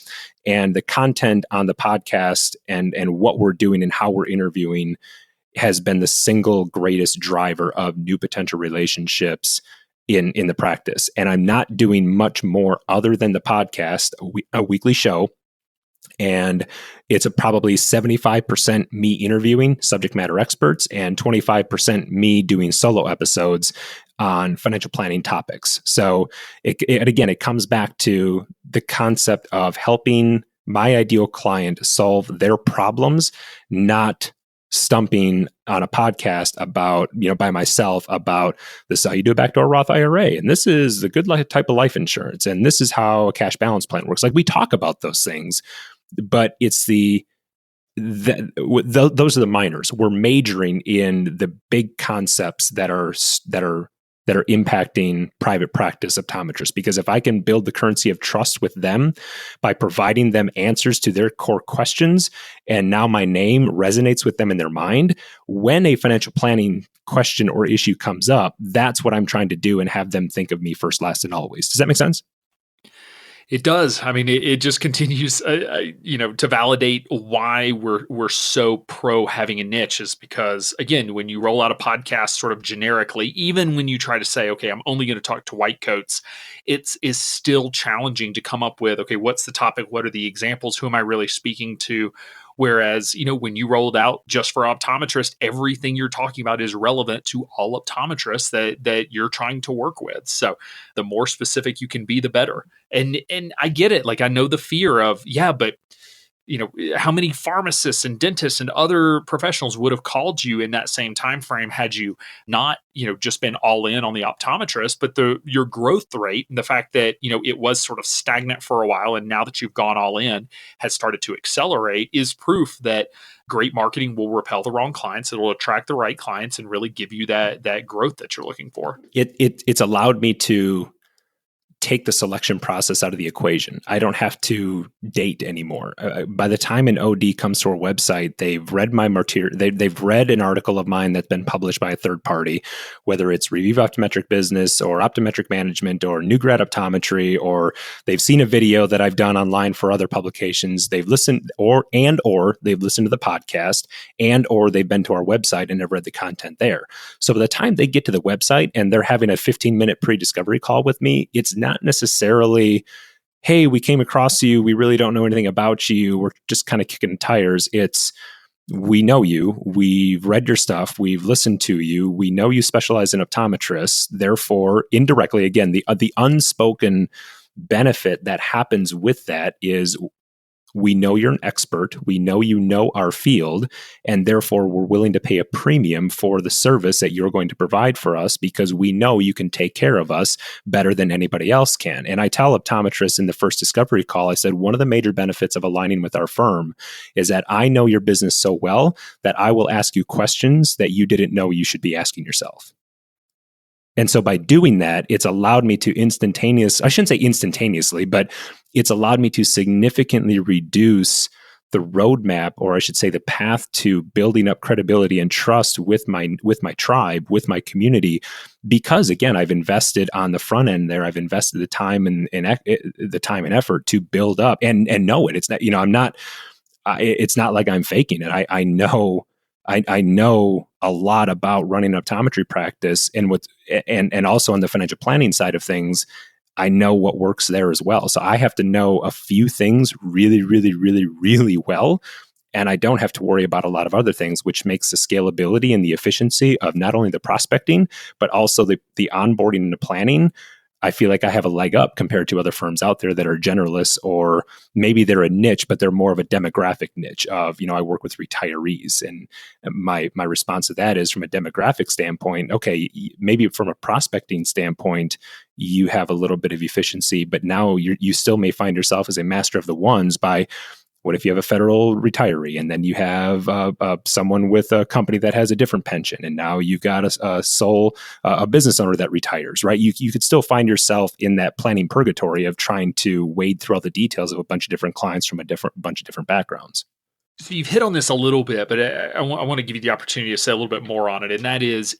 And the content on the podcast and what we're doing and how we're interviewing has been the single greatest driver of new potential relationships in the practice. And I'm not doing much more other than the podcast, a weekly show. And it's probably 75% me interviewing subject matter experts and 25% me doing solo episodes on financial planning topics. So it comes back to the concept of helping my ideal client solve their problems, not stumping on a podcast about, by myself about this is how you do a backdoor Roth IRA. And this is the good type of life insurance. And this is how a cash balance plan works. Like we talk about those things. But it's those are the minors. We're majoring in the big concepts that are impacting private practice optometrists. Because if I can build the currency of trust with them by providing them answers to their core questions, and now my name resonates with them in their mind, when a financial planning question or issue comes up, that's what I'm trying to do and have them think of me first, last, and always. Does that make sense? It does. I mean, it just continues, to validate why we're so pro having a niche is because, again, when you roll out a podcast sort of generically, even when you try to say, okay, I'm only going to talk to white coats, is still challenging to come up with, okay, what's the topic? What are the examples? Who am I really speaking to? Whereas, when you rolled out just for optometrists, everything you're talking about is relevant to all optometrists that you're trying to work with. So the more specific you can be, the better. And I get it. Like, I know the fear of, yeah, but how many pharmacists and dentists and other professionals would have called you in that same time frame had you not, just been all in on the optometrist, but your growth rate and the fact that, it was sort of stagnant for a while, and now that you've gone all in has started to accelerate, is proof that great marketing will repel the wrong clients. It'll attract the right clients and really give you that growth that you're looking for. It's allowed me to take the selection process out of the equation. I don't have to date anymore. By the time an OD comes to our website, they've read my material. They've read an article of mine that's been published by a third party, whether it's Review of Optometric Business or Optometric Management or New Grad Optometry, or they've seen a video that I've done online for other publications. They've listened or they've listened to the podcast or they've been to our website and have read the content there. So by the time they get to the website and they're having a 15-minute pre-discovery call with me, it's not necessarily, hey, we came across you, we really don't know anything about you, we're just kind of kicking tires. It's, we know you, we've read your stuff, we've listened to you, we know you specialize in optometrists. Therefore, indirectly, again, the unspoken benefit that happens with that is, we know you're an expert, we know you know our field, and therefore we're willing to pay a premium for the service that you're going to provide for us because we know you can take care of us better than anybody else can. And I tell optometrists in the first discovery call, I said, one of the major benefits of aligning with our firm is that I know your business so well that I will ask you questions that you didn't know you should be asking yourself. And so by doing that, it's allowed me to I shouldn't say instantaneously, but it's allowed me to significantly reduce the roadmap, or I should say the path to building up credibility and trust with my tribe, with my community, because again, I've invested on the front end there. I've invested the time and effort to build up and know it. It's not, it's not like I'm faking it. I know a lot about running an optometry practice, and also on the financial planning side of things, I know what works there as well. So I have to know a few things really, really, really, really well. And I don't have to worry about a lot of other things, which makes the scalability and the efficiency of not only the prospecting, but also the onboarding and the planning. I feel like I have a leg up compared to other firms out there that are generalists, or maybe they're a niche, but they're more of a demographic niche of, I work with retirees. And my response to that is, from a demographic standpoint, okay, maybe from a prospecting standpoint, you have a little bit of efficiency, but now you still may find yourself as a master of the ones by, what if you have a federal retiree, and then you have someone with a company that has a different pension, and now you've got a business owner that retires, right? You could still find yourself in that planning purgatory of trying to wade through all the details of a bunch of different clients from bunch of different backgrounds. So you've hit on this a little bit, but I want to give you the opportunity to say a little bit more on it. And that is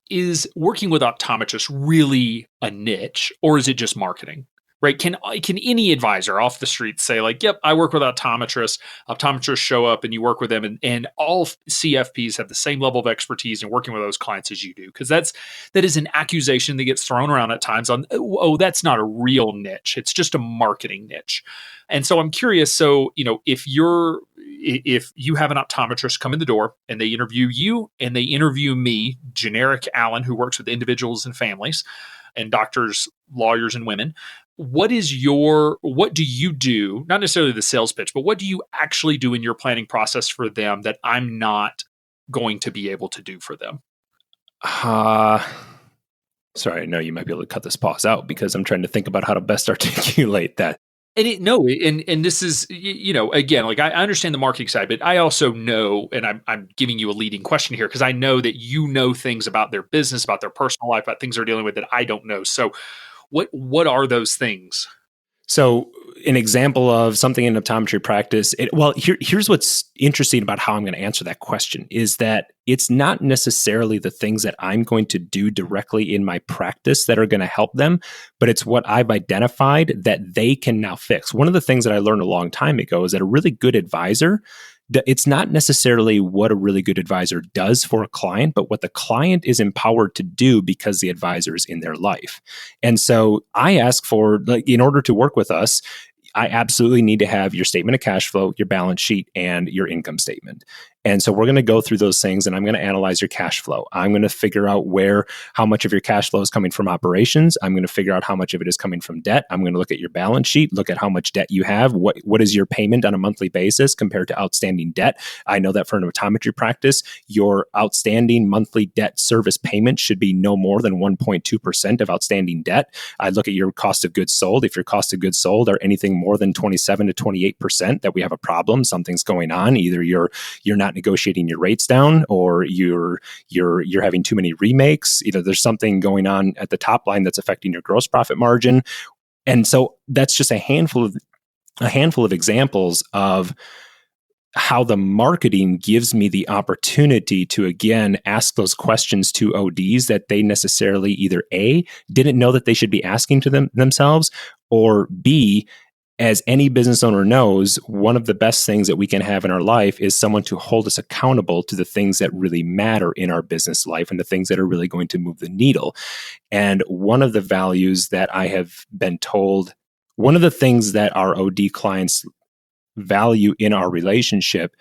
working with optometrists really a niche, or is it just marketing? Right? Can any advisor off the street say, like, yep, I work with optometrists. Optometrists show up and you work with them, and all CFPs have the same level of expertise in working with those clients as you do? Because that is an accusation that gets thrown around at times on, oh, that's not a real niche. It's just a marketing niche. And so I'm curious. So, if you have an optometrist come in the door and they interview you and they interview me, generic Alan, who works with individuals and families and doctors, lawyers, and women, what do you do, not necessarily the sales pitch, but what do you actually do in your planning process for them that I'm not going to be able to do for them? Sorry, I know you might be able to cut this pause out because I'm trying to think about how to best articulate that. And this is, again, like I understand the marketing side, but I also know, and I'm giving you a leading question here because I know that you know things about their business, about their personal life, about things they're dealing with that I don't know. So what are those things? So an example of something in optometry practice. Here's what's interesting about how I'm going to answer that question is that it's not necessarily the things that I'm going to do directly in my practice that are going to help them, but it's what I've identified that they can now fix. One of the things that I learned a long time ago is that a really good advisor, it's not necessarily what a really good advisor does for a client, but what the client is empowered to do because the advisor is in their life. And so I ask for, like, in order to work with us, I absolutely need to have your statement of cash flow, your balance sheet, and your income statement. And so we're going to go through those things, and I'm going to analyze your cash flow. I'm going to figure out how much of your cash flow is coming from operations. I'm going to figure out how much of it is coming from debt. I'm going to look at your balance sheet, look at how much debt you have. What is your payment on a monthly basis compared to outstanding debt? I know that for an optometry practice, your outstanding monthly debt service payment should be no more than 1.2% of outstanding debt. I look at your cost of goods sold. If your cost of goods sold are anything more than 27 to 28%, that we have a problem, something's going on. Either you're not negotiating your rates down, or you're having too many remakes. Either there's something going on at the top line that's affecting your gross profit margin. And so that's just a handful of examples of how the marketing gives me the opportunity to, again, ask those questions to ODs that they necessarily either A, didn't know that they should be asking to themselves, or B, as any business owner knows, one of the best things that we can have in our life is someone to hold us accountable to the things that really matter in our business life and the things that are really going to move the needle. And one of the values that I have been told, one of the things that our OD clients value in our relationship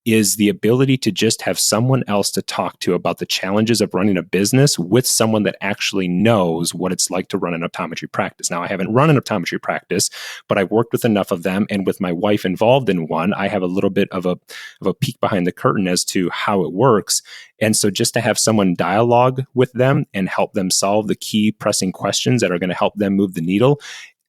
is the ability to just have someone else to talk to about the challenges of running a business with someone that actually knows what it's like to run an optometry practice. Now, I haven't run an optometry practice, but I've worked with enough of them, and with my wife involved in one, I have a little bit of a peek behind the curtain as to how it works. And so just to have someone dialogue with them and help them solve the key pressing questions that are going to help them move the needle,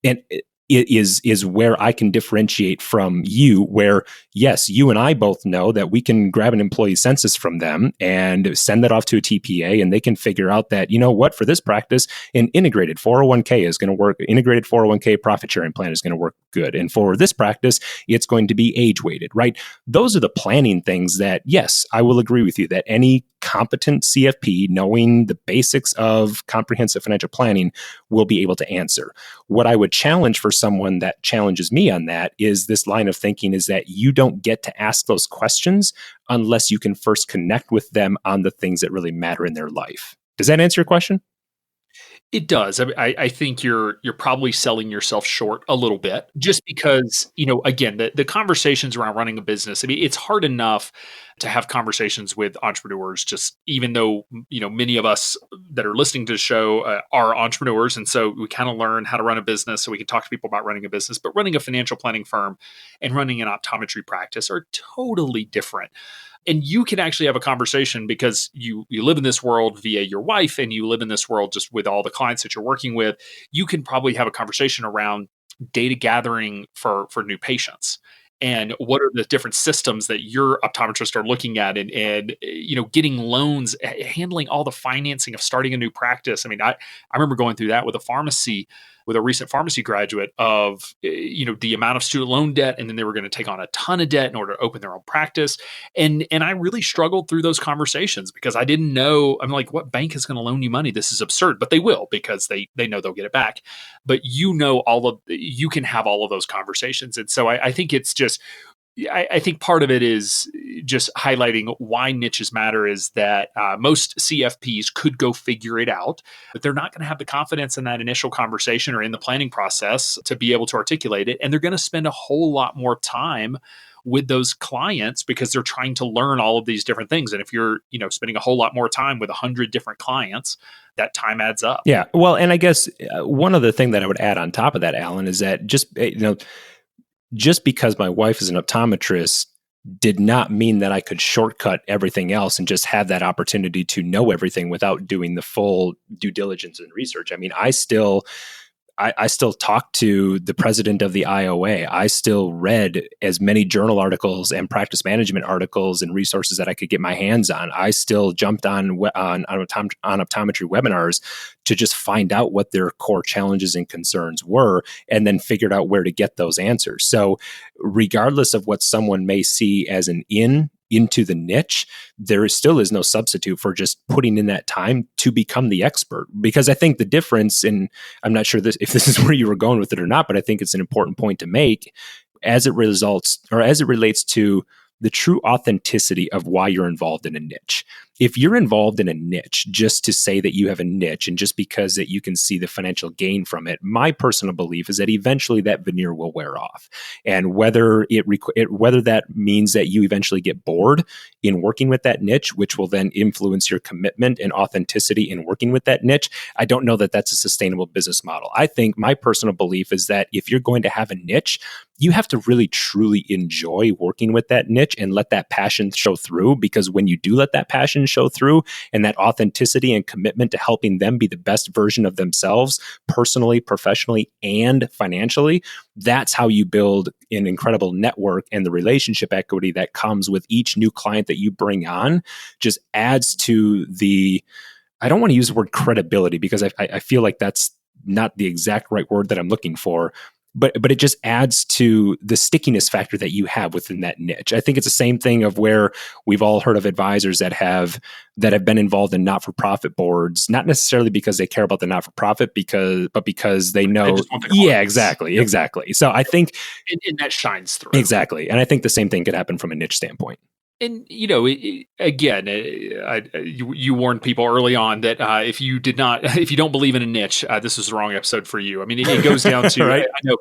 and it is where I can differentiate from you, where, yes, you and I both know that we can grab an employee census from them and send that off to a TPA, and they can figure out that, you know what, for this practice, an integrated 401k is going to work. Integrated 401k profit sharing plan is going to work good. And for this practice, it's going to be age weighted, right? Those are the planning things that, yes, I will agree with you that any competent CFP, knowing the basics of comprehensive financial planning, will be able to answer. What I would challenge for someone that challenges me on that is this line of thinking is that you don't get to ask those questions unless you can first connect with them on the things that really matter in their life. Does that answer your question? It does. I think you're probably selling yourself short a little bit, just because, again, the conversations around running a business. I mean, it's hard enough to have conversations with entrepreneurs, just even though, many of us that are listening to the show are entrepreneurs. And so we kind of learn how to run a business so we can talk to people about running a business. But running a financial planning firm and running an optometry practice are totally different. And you can actually have a conversation because you live in this world via your wife, and you live in this world just with all the clients that you're working with. You can probably have a conversation around data gathering for new patients. And what are the different systems that your optometrists are looking at, and getting loans, handling all the financing of starting a new practice. I mean, I remember going through that with a recent pharmacy graduate of, the amount of student loan debt, and then they were going to take on a ton of debt in order to open their own practice. And I really struggled through those conversations because I didn't know, I'm like, what bank is going to loan you money? This is absurd, but they will, because they know they'll get it back. But you can have all of those conversations. And so I think it's just, I think part of it is just highlighting why niches matter is that most CFPs could go figure it out, but they're not going to have the confidence in that initial conversation or in the planning process to be able to articulate it. And they're going to spend a whole lot more time with those clients because they're trying to learn all of these different things. And if you're, spending a whole lot more time with 100 different clients, that time adds up. Yeah. Well, and I guess one other thing that I would add on top of that, Alan, is that just because my wife is an optometrist did not mean that I could shortcut everything else and just have that opportunity to know everything without doing the full due diligence and research. I mean, I still talk to the president of the IOA. I still read as many journal articles and practice management articles and resources that I could get my hands on. I still jumped on optometry webinars to just find out what their core challenges and concerns were, and then figured out where to get those answers. So regardless of what someone may see as an into the niche, there still is no substitute for just putting in that time to become the expert. Because I think the difference, and I'm not sure if this is where you were going with it or not, but I think it's an important point to make as it relates to the true authenticity of why you're involved in a niche. If you're involved in a niche just to say that you have a niche and just because that you can see the financial gain from it, my personal belief is that eventually that veneer will wear off. And whether that means that you eventually get bored in working with that niche, which will then influence your commitment and authenticity in working with that niche, I don't know that that's a sustainable business model. I think my personal belief is that if you're going to have a niche, you have to really truly enjoy working with that niche and let that passion show through, because when you do let that passion show through and that authenticity and commitment to helping them be the best version of themselves, personally, professionally, and financially, that's how you build an incredible network, and the relationship equity that comes with each new client that you bring on just adds to the, I don't want to use the word credibility because I feel like that's not the exact right word that I'm looking for. But it just adds to the stickiness factor that you have within that niche. I think it's the same thing of where we've all heard of advisors that have been involved in not-for-profit boards, not necessarily because they care about the not-for-profit, but because they know. They just want the clients. Yeah, exactly. So I think, and that shines through. Exactly, and I think the same thing could happen from a niche standpoint. And, again, you warned people early on that if you don't believe in a niche, this is the wrong episode for you. I mean, it goes down to, right? I know,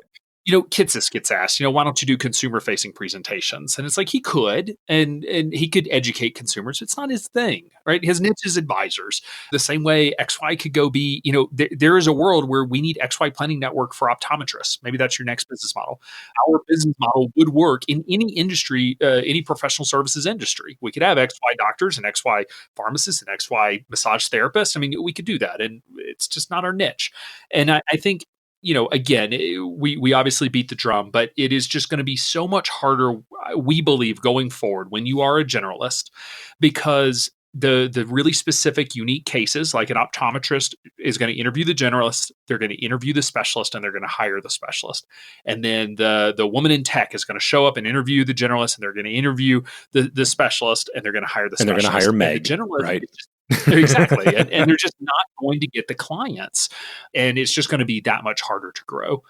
Kitsis gets asked, why don't you do consumer facing presentations? And it's like, he could, and he could educate consumers. It's not his thing, right? His niche is advisors. The same way XY could go be, there is a world where we need XY Planning Network for optometrists. Maybe that's your next business model. Our business model would work in any industry, any professional services industry. We could have XY doctors and XY pharmacists and XY massage therapists. I mean, we could do that, and it's just not our niche. And I think, again, we obviously beat the drum, but it is just going to be so much harder, we believe, going forward when you are a generalist, because the really specific, unique cases, like an optometrist is going to interview the generalist, they're going to interview the specialist, and they're going to hire the specialist. And then the woman in tech is going to show up and interview the generalist, and they're going to interview the specialist, and they're going to hire the specialist. And they're going to hire Meg, the generalist, right? Exactly. And they're just not going to get the clients. And it's just going to be that much harder to grow.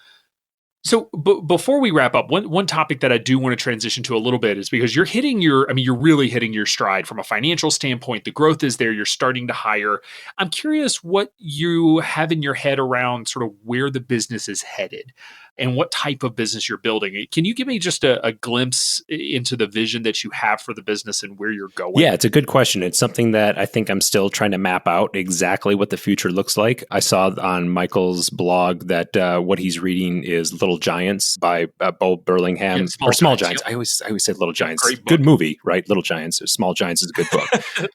So before we wrap up, one topic that I do want to transition to a little bit is because you're really hitting your stride from a financial standpoint. The growth is there. You're starting to hire. I'm curious what you have in your head around sort of where the business is headed and what type of business you're building. Can you give me just a glimpse into the vision that you have for the business and where you're going? Yeah, it's a good question. It's something that I think I'm still trying to map out exactly what the future looks like. I saw on Michael's blog that what he's reading is Little Giants by Bo Burlingham, or Small Giants. Yep. I always say Little Giants. Great book. Good movie, right? Little Giants. Small Giants is a good book,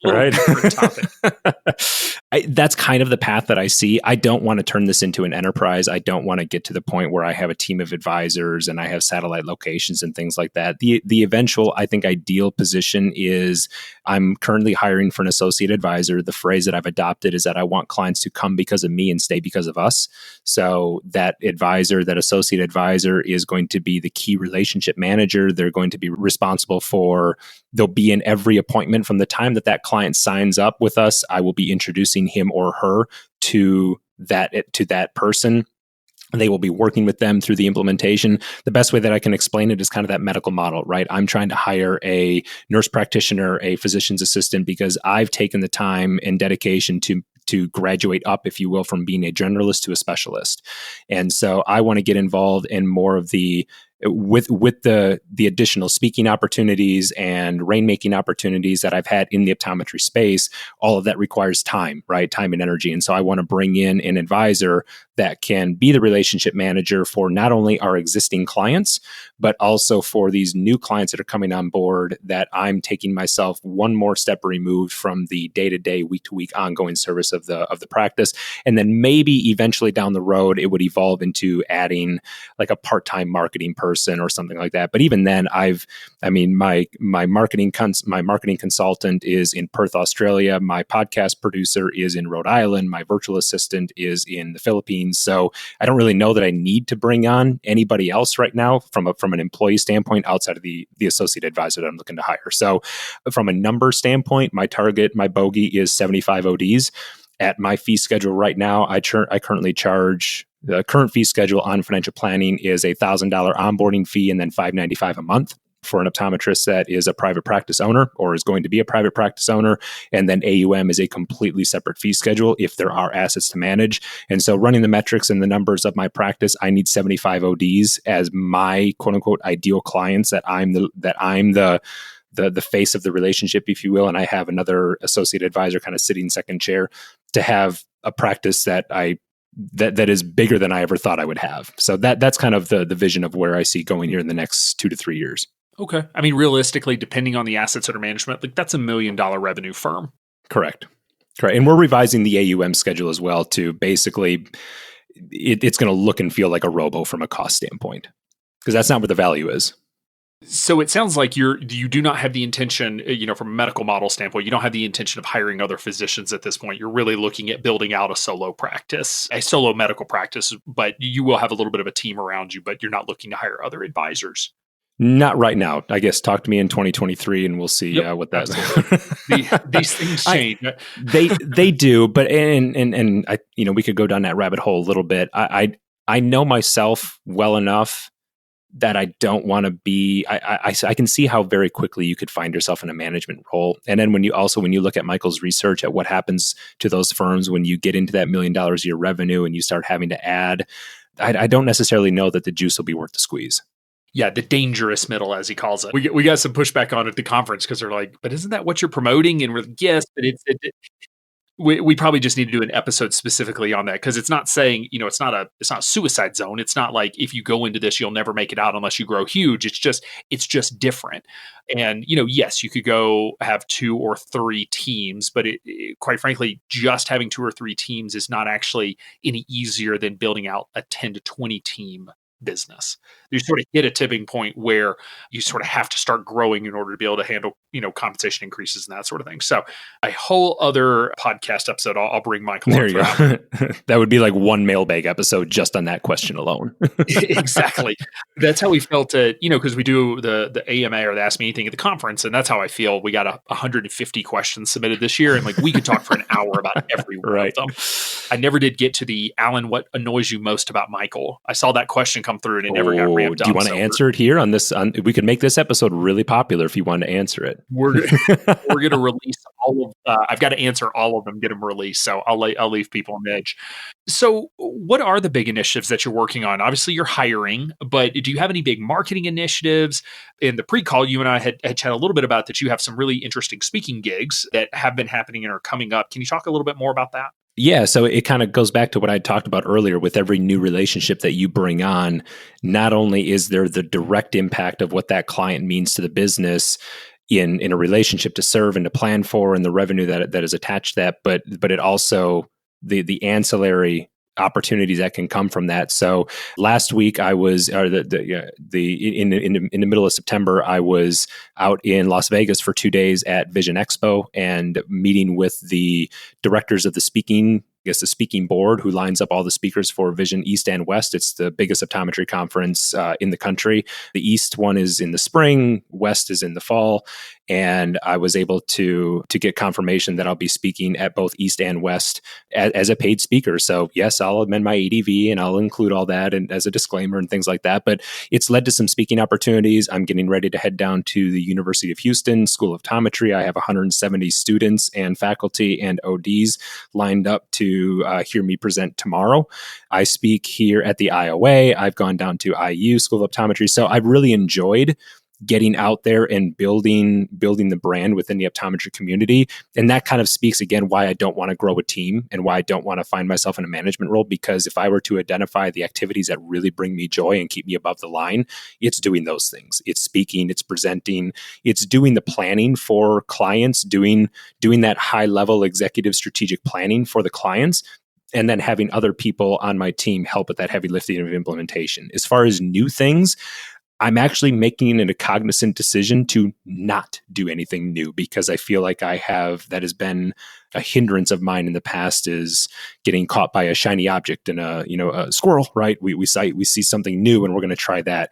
right? That's kind of the path that I see. I don't want to turn this into an enterprise. I don't want to get to the point where I have a team of advisors and I have satellite locations and things like that. The eventual, I think, ideal position is I'm currently hiring for an associate advisor. The phrase that I've adopted is that I want clients to come because of me and stay because of us. So that associate advisor is going to be the key relationship manager. They're going to be responsible for, they'll be in every appointment from the time that client signs up with us. I will be introducing him or her to that person. They will be working with them through the implementation. The best way that I can explain it is kind of that medical model, right? I'm trying to hire a nurse practitioner, a physician's assistant, because I've taken the time and dedication to graduate up, if you will, from being a generalist to a specialist. And so I want to get involved in more of the with the additional speaking opportunities and rainmaking opportunities that I've had in the optometry space, all of that requires time, right? Time and energy. And so I want to bring in an advisor that can be the relationship manager for not only our existing clients, but also for these new clients that are coming on board, that I'm taking myself one more step removed from the day-to-day, week-to-week ongoing service of the practice. And then maybe eventually down the road, it would evolve into adding like a part-time marketing person or something like that. But even then, my marketing consultant is in Perth, Australia. My podcast producer is in Rhode Island. My virtual assistant is in the Philippines. So I don't really know that I need to bring on anybody else right now from an employee standpoint outside of the associate advisor that I'm looking to hire. So from a number standpoint, my bogey is 75 ODs. At my fee schedule right now, I currently charge, the current fee schedule on financial planning is a $1,000 onboarding fee and then $595 a month for an optometrist that is a private practice owner or is going to be a private practice owner. And then AUM is a completely separate fee schedule if there are assets to manage. And so running the metrics and the numbers of my practice, I need 75 ODs as my quote unquote ideal clients that I'm the face of the relationship, if you will. And I have another associate advisor kind of sitting second chair to have a practice that is bigger than I ever thought I would have. So that's kind of the vision of where I see going here in the next 2 to 3 years. Okay. I mean, realistically, depending on the assets under management, like that's $1 million revenue firm. Correct. And we're revising the AUM schedule as well to basically, it's going to look and feel like a robo from a cost standpoint, because that's not where the value is. So it sounds like you do not have the intention, from a medical model standpoint, you don't have the intention of hiring other physicians at this point. You're really looking at building out a solo medical practice, but you will have a little bit of a team around you, but you're not looking to hire other advisors. Not right now. I guess talk to me in 2023 and we'll see what that's. These things change. They do, but and I, we could go down that rabbit hole a little bit. I know myself well enough that I don't want to be. I can see how very quickly you could find yourself in a management role. And then when you look at Michael's research at what happens to those firms when you get into that $1 million a year revenue and you start having to add, I don't necessarily know that the juice will be worth the squeeze. Yeah, the dangerous middle, as he calls it. We got some pushback on it at the conference because they're like, but isn't that what you're promoting? And we're like, yes, but we probably just need to do an episode specifically on that, because it's not saying, it's not a suicide zone. It's not like if you go into this, you'll never make it out unless you grow huge. It's just different. And, yes, you could go have 2 or 3 teams, but quite frankly, just having 2 or 3 teams is not actually any easier than building out a 10 to 20 team business. You sort of hit a tipping point where you sort of have to start growing in order to be able to handle, compensation increases and that sort of thing. So a whole other podcast episode, I'll bring Michael. There you go. That would be like one mailbag episode just on that question alone. Exactly. That's how we felt because we do the AMA or the Ask Me Anything at the conference. And that's how I feel. We got 150 questions submitted this year. And we could talk for an hour about every one of them. I never did get to the, Alan, what annoys you most about Michael? I saw that question come through and it never got ramped up. Do you want to answer it here on this? We could make this episode really popular if you want to answer it. We're going to release all of. I've got to answer all of them, get them released. So I'll leave people on the edge. So, what are the big initiatives that you're working on? Obviously, you're hiring, but do you have any big marketing initiatives? In the pre-call, you and I had chatted a little bit about that. You have some really interesting speaking gigs that have been happening and are coming up. Can you talk a little bit more about that? Yeah, so it kind of goes back to what I talked about earlier. With every new relationship that you bring on, not only is there the direct impact of what that client means to the business in a relationship to serve and to plan for, and the revenue that is attached to that, but it also the ancillary opportunities that can come from that. So last week I was, in the middle of September, I was out in Las Vegas for 2 days at Vision Expo and meeting with the directors of the speaking board who lines up all the speakers for Vision East and West. It's the biggest optometry conference in the country. The East one is in the spring, West is in the fall. And I was able to get confirmation that I'll be speaking at both East and West as a paid speaker. So yes, I'll amend my ADV and I'll include all that and as a disclaimer and things like that. But it's led to some speaking opportunities. I'm getting ready to head down to the University of Houston School of Optometry. I have 170 students and faculty and ODs lined up to hear me present tomorrow. I speak here at the IOA. I've gone down to IU School of Optometry. So I've really enjoyed getting out there and building the brand within the optometry community. And that kind of speaks again why I don't want to grow a team and why I don't want to find myself in a management role. Because if I were to identify the activities that really bring me joy and keep me above the line, it's doing those things. It's speaking, it's presenting, it's doing the planning for clients, doing that high level executive strategic planning for the clients, and then having other people on my team help with that heavy lifting of implementation. As far as new things, I'm actually making it a cognizant decision to not do anything new because I feel like that has been a hindrance of mine in the past, is getting caught by a shiny object and a squirrel, right? We see something new and we're going to try that.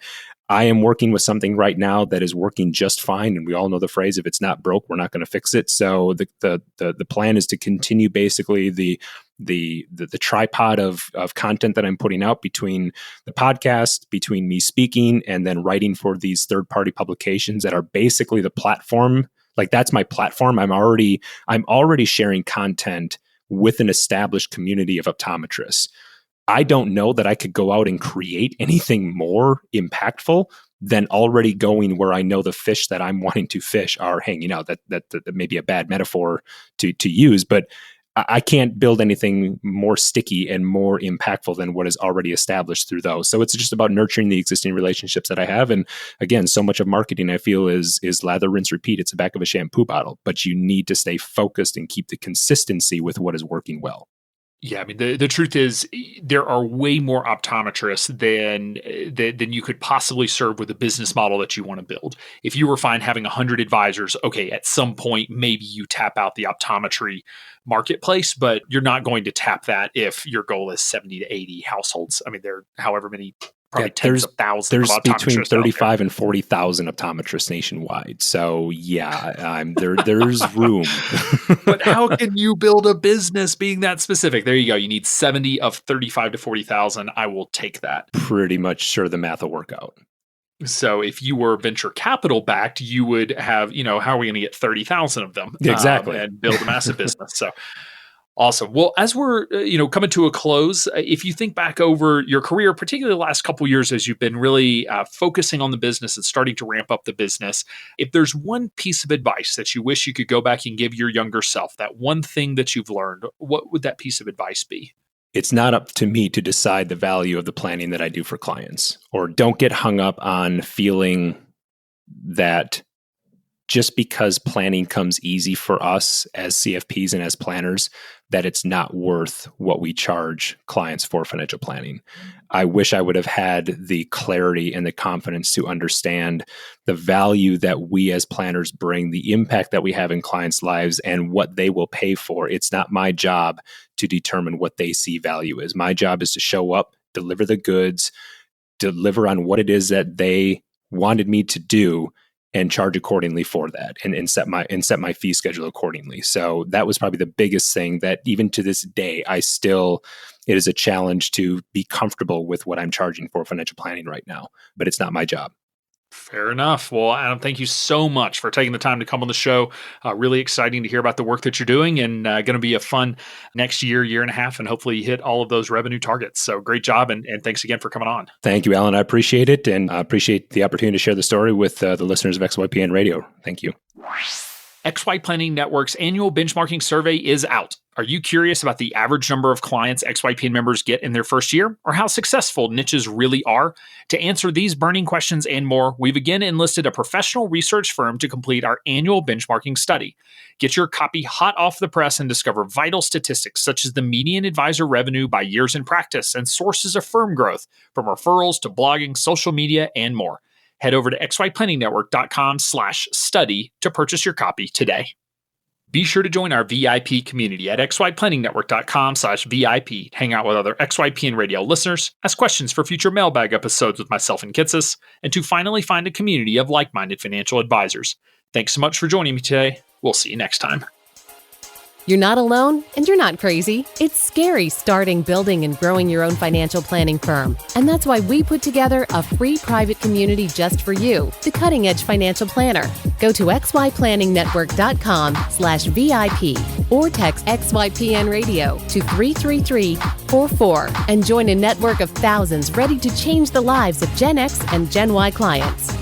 I am working with something right now that is working just fine. And we all know the phrase, if it's not broke, we're not going to fix it. So the plan is to continue basically the tripod of content that I'm putting out between the podcast, between me speaking, and then writing for these third-party publications that are basically the platform. Like that's my platform. I'm already sharing content with an established community of optometrists. I don't know that I could go out and create anything more impactful than already going where I know the fish that I'm wanting to fish are hanging out. That may be a bad metaphor to use, but I can't build anything more sticky and more impactful than what is already established through those. So it's just about nurturing the existing relationships that I have. And again, so much of marketing I feel is lather, rinse, repeat. It's the back of a shampoo bottle, but you need to stay focused and keep the consistency with what is working well. Yeah, I mean, the truth is there are way more optometrists than you could possibly serve with a business model that you want to build. If you were fine having 100 advisors, okay, at some point, maybe you tap out the optometry marketplace, but you're not going to tap that if your goal is 70 to 80 households. I mean, there are however many, probably tens of thousands there's of optometrists between 35 and 40,000 optometrists nationwide. So yeah, there's room. But how can you build a business being that specific? There you go. You need 70 of 35 to 40,000. I will take that. Pretty much sure the math will work out. So if you were venture capital backed, you would have, how are we going to get 30,000 of them? Exactly. And build a massive business. So awesome. Well, as we're, coming to a close, if you think back over your career, particularly the last couple of years as you've been really focusing on the business and starting to ramp up the business, if there's one piece of advice that you wish you could go back and give your younger self, that one thing that you've learned, what would that piece of advice be? It's not up to me to decide the value of the planning that I do for clients, or don't get hung up on feeling that just because planning comes easy for us as CFPs and as planners, that it's not worth what we charge clients for financial planning. I wish I would have had the clarity and the confidence to understand the value that we as planners bring, the impact that we have in clients' lives, and what they will pay for. It's not my job to determine what they see value is. My job is to show up, deliver the goods, deliver on what it is that they wanted me to do, and charge accordingly for that, and set my fee schedule accordingly. So that was probably the biggest thing that even to this day, it is a challenge to be comfortable with what I'm charging for financial planning right now, but it's not my job. Fair enough. Well, Adam, thank you so much for taking the time to come on the show. Really exciting to hear about the work that you're doing, and going to be a fun next year and a half, and hopefully you hit all of those revenue targets. So great job, and thanks again for coming on. Thank you, Alan. I appreciate it, and I appreciate the opportunity to share the story with the listeners of XYPN Radio. Thank you. XY Planning Network's annual benchmarking survey is out. Are you curious about the average number of clients XYPN members get in their first year, or how successful niches really are? To answer these burning questions and more, we've again enlisted a professional research firm to complete our annual benchmarking study. Get your copy hot off the press and discover vital statistics such as the median advisor revenue by years in practice and sources of firm growth, from referrals to blogging, social media, and more. Head over to xyplanningnetwork.com/study to purchase your copy today. Be sure to join our VIP community at xyplanningnetwork.com/VIP. Hang out with other XYPN Radio listeners, ask questions for future mailbag episodes with myself and Kitsis, and to finally find a community of like-minded financial advisors. Thanks so much for joining me today. We'll see you next time. You're not alone, and you're not crazy. It's scary starting, building, and growing your own financial planning firm. And that's why we put together a free private community just for you, the Cutting Edge Financial Planner. Go to xyplanningnetwork.com/VIP or text XYPN Radio to 33344 and join a network of thousands ready to change the lives of Gen X and Gen Y clients.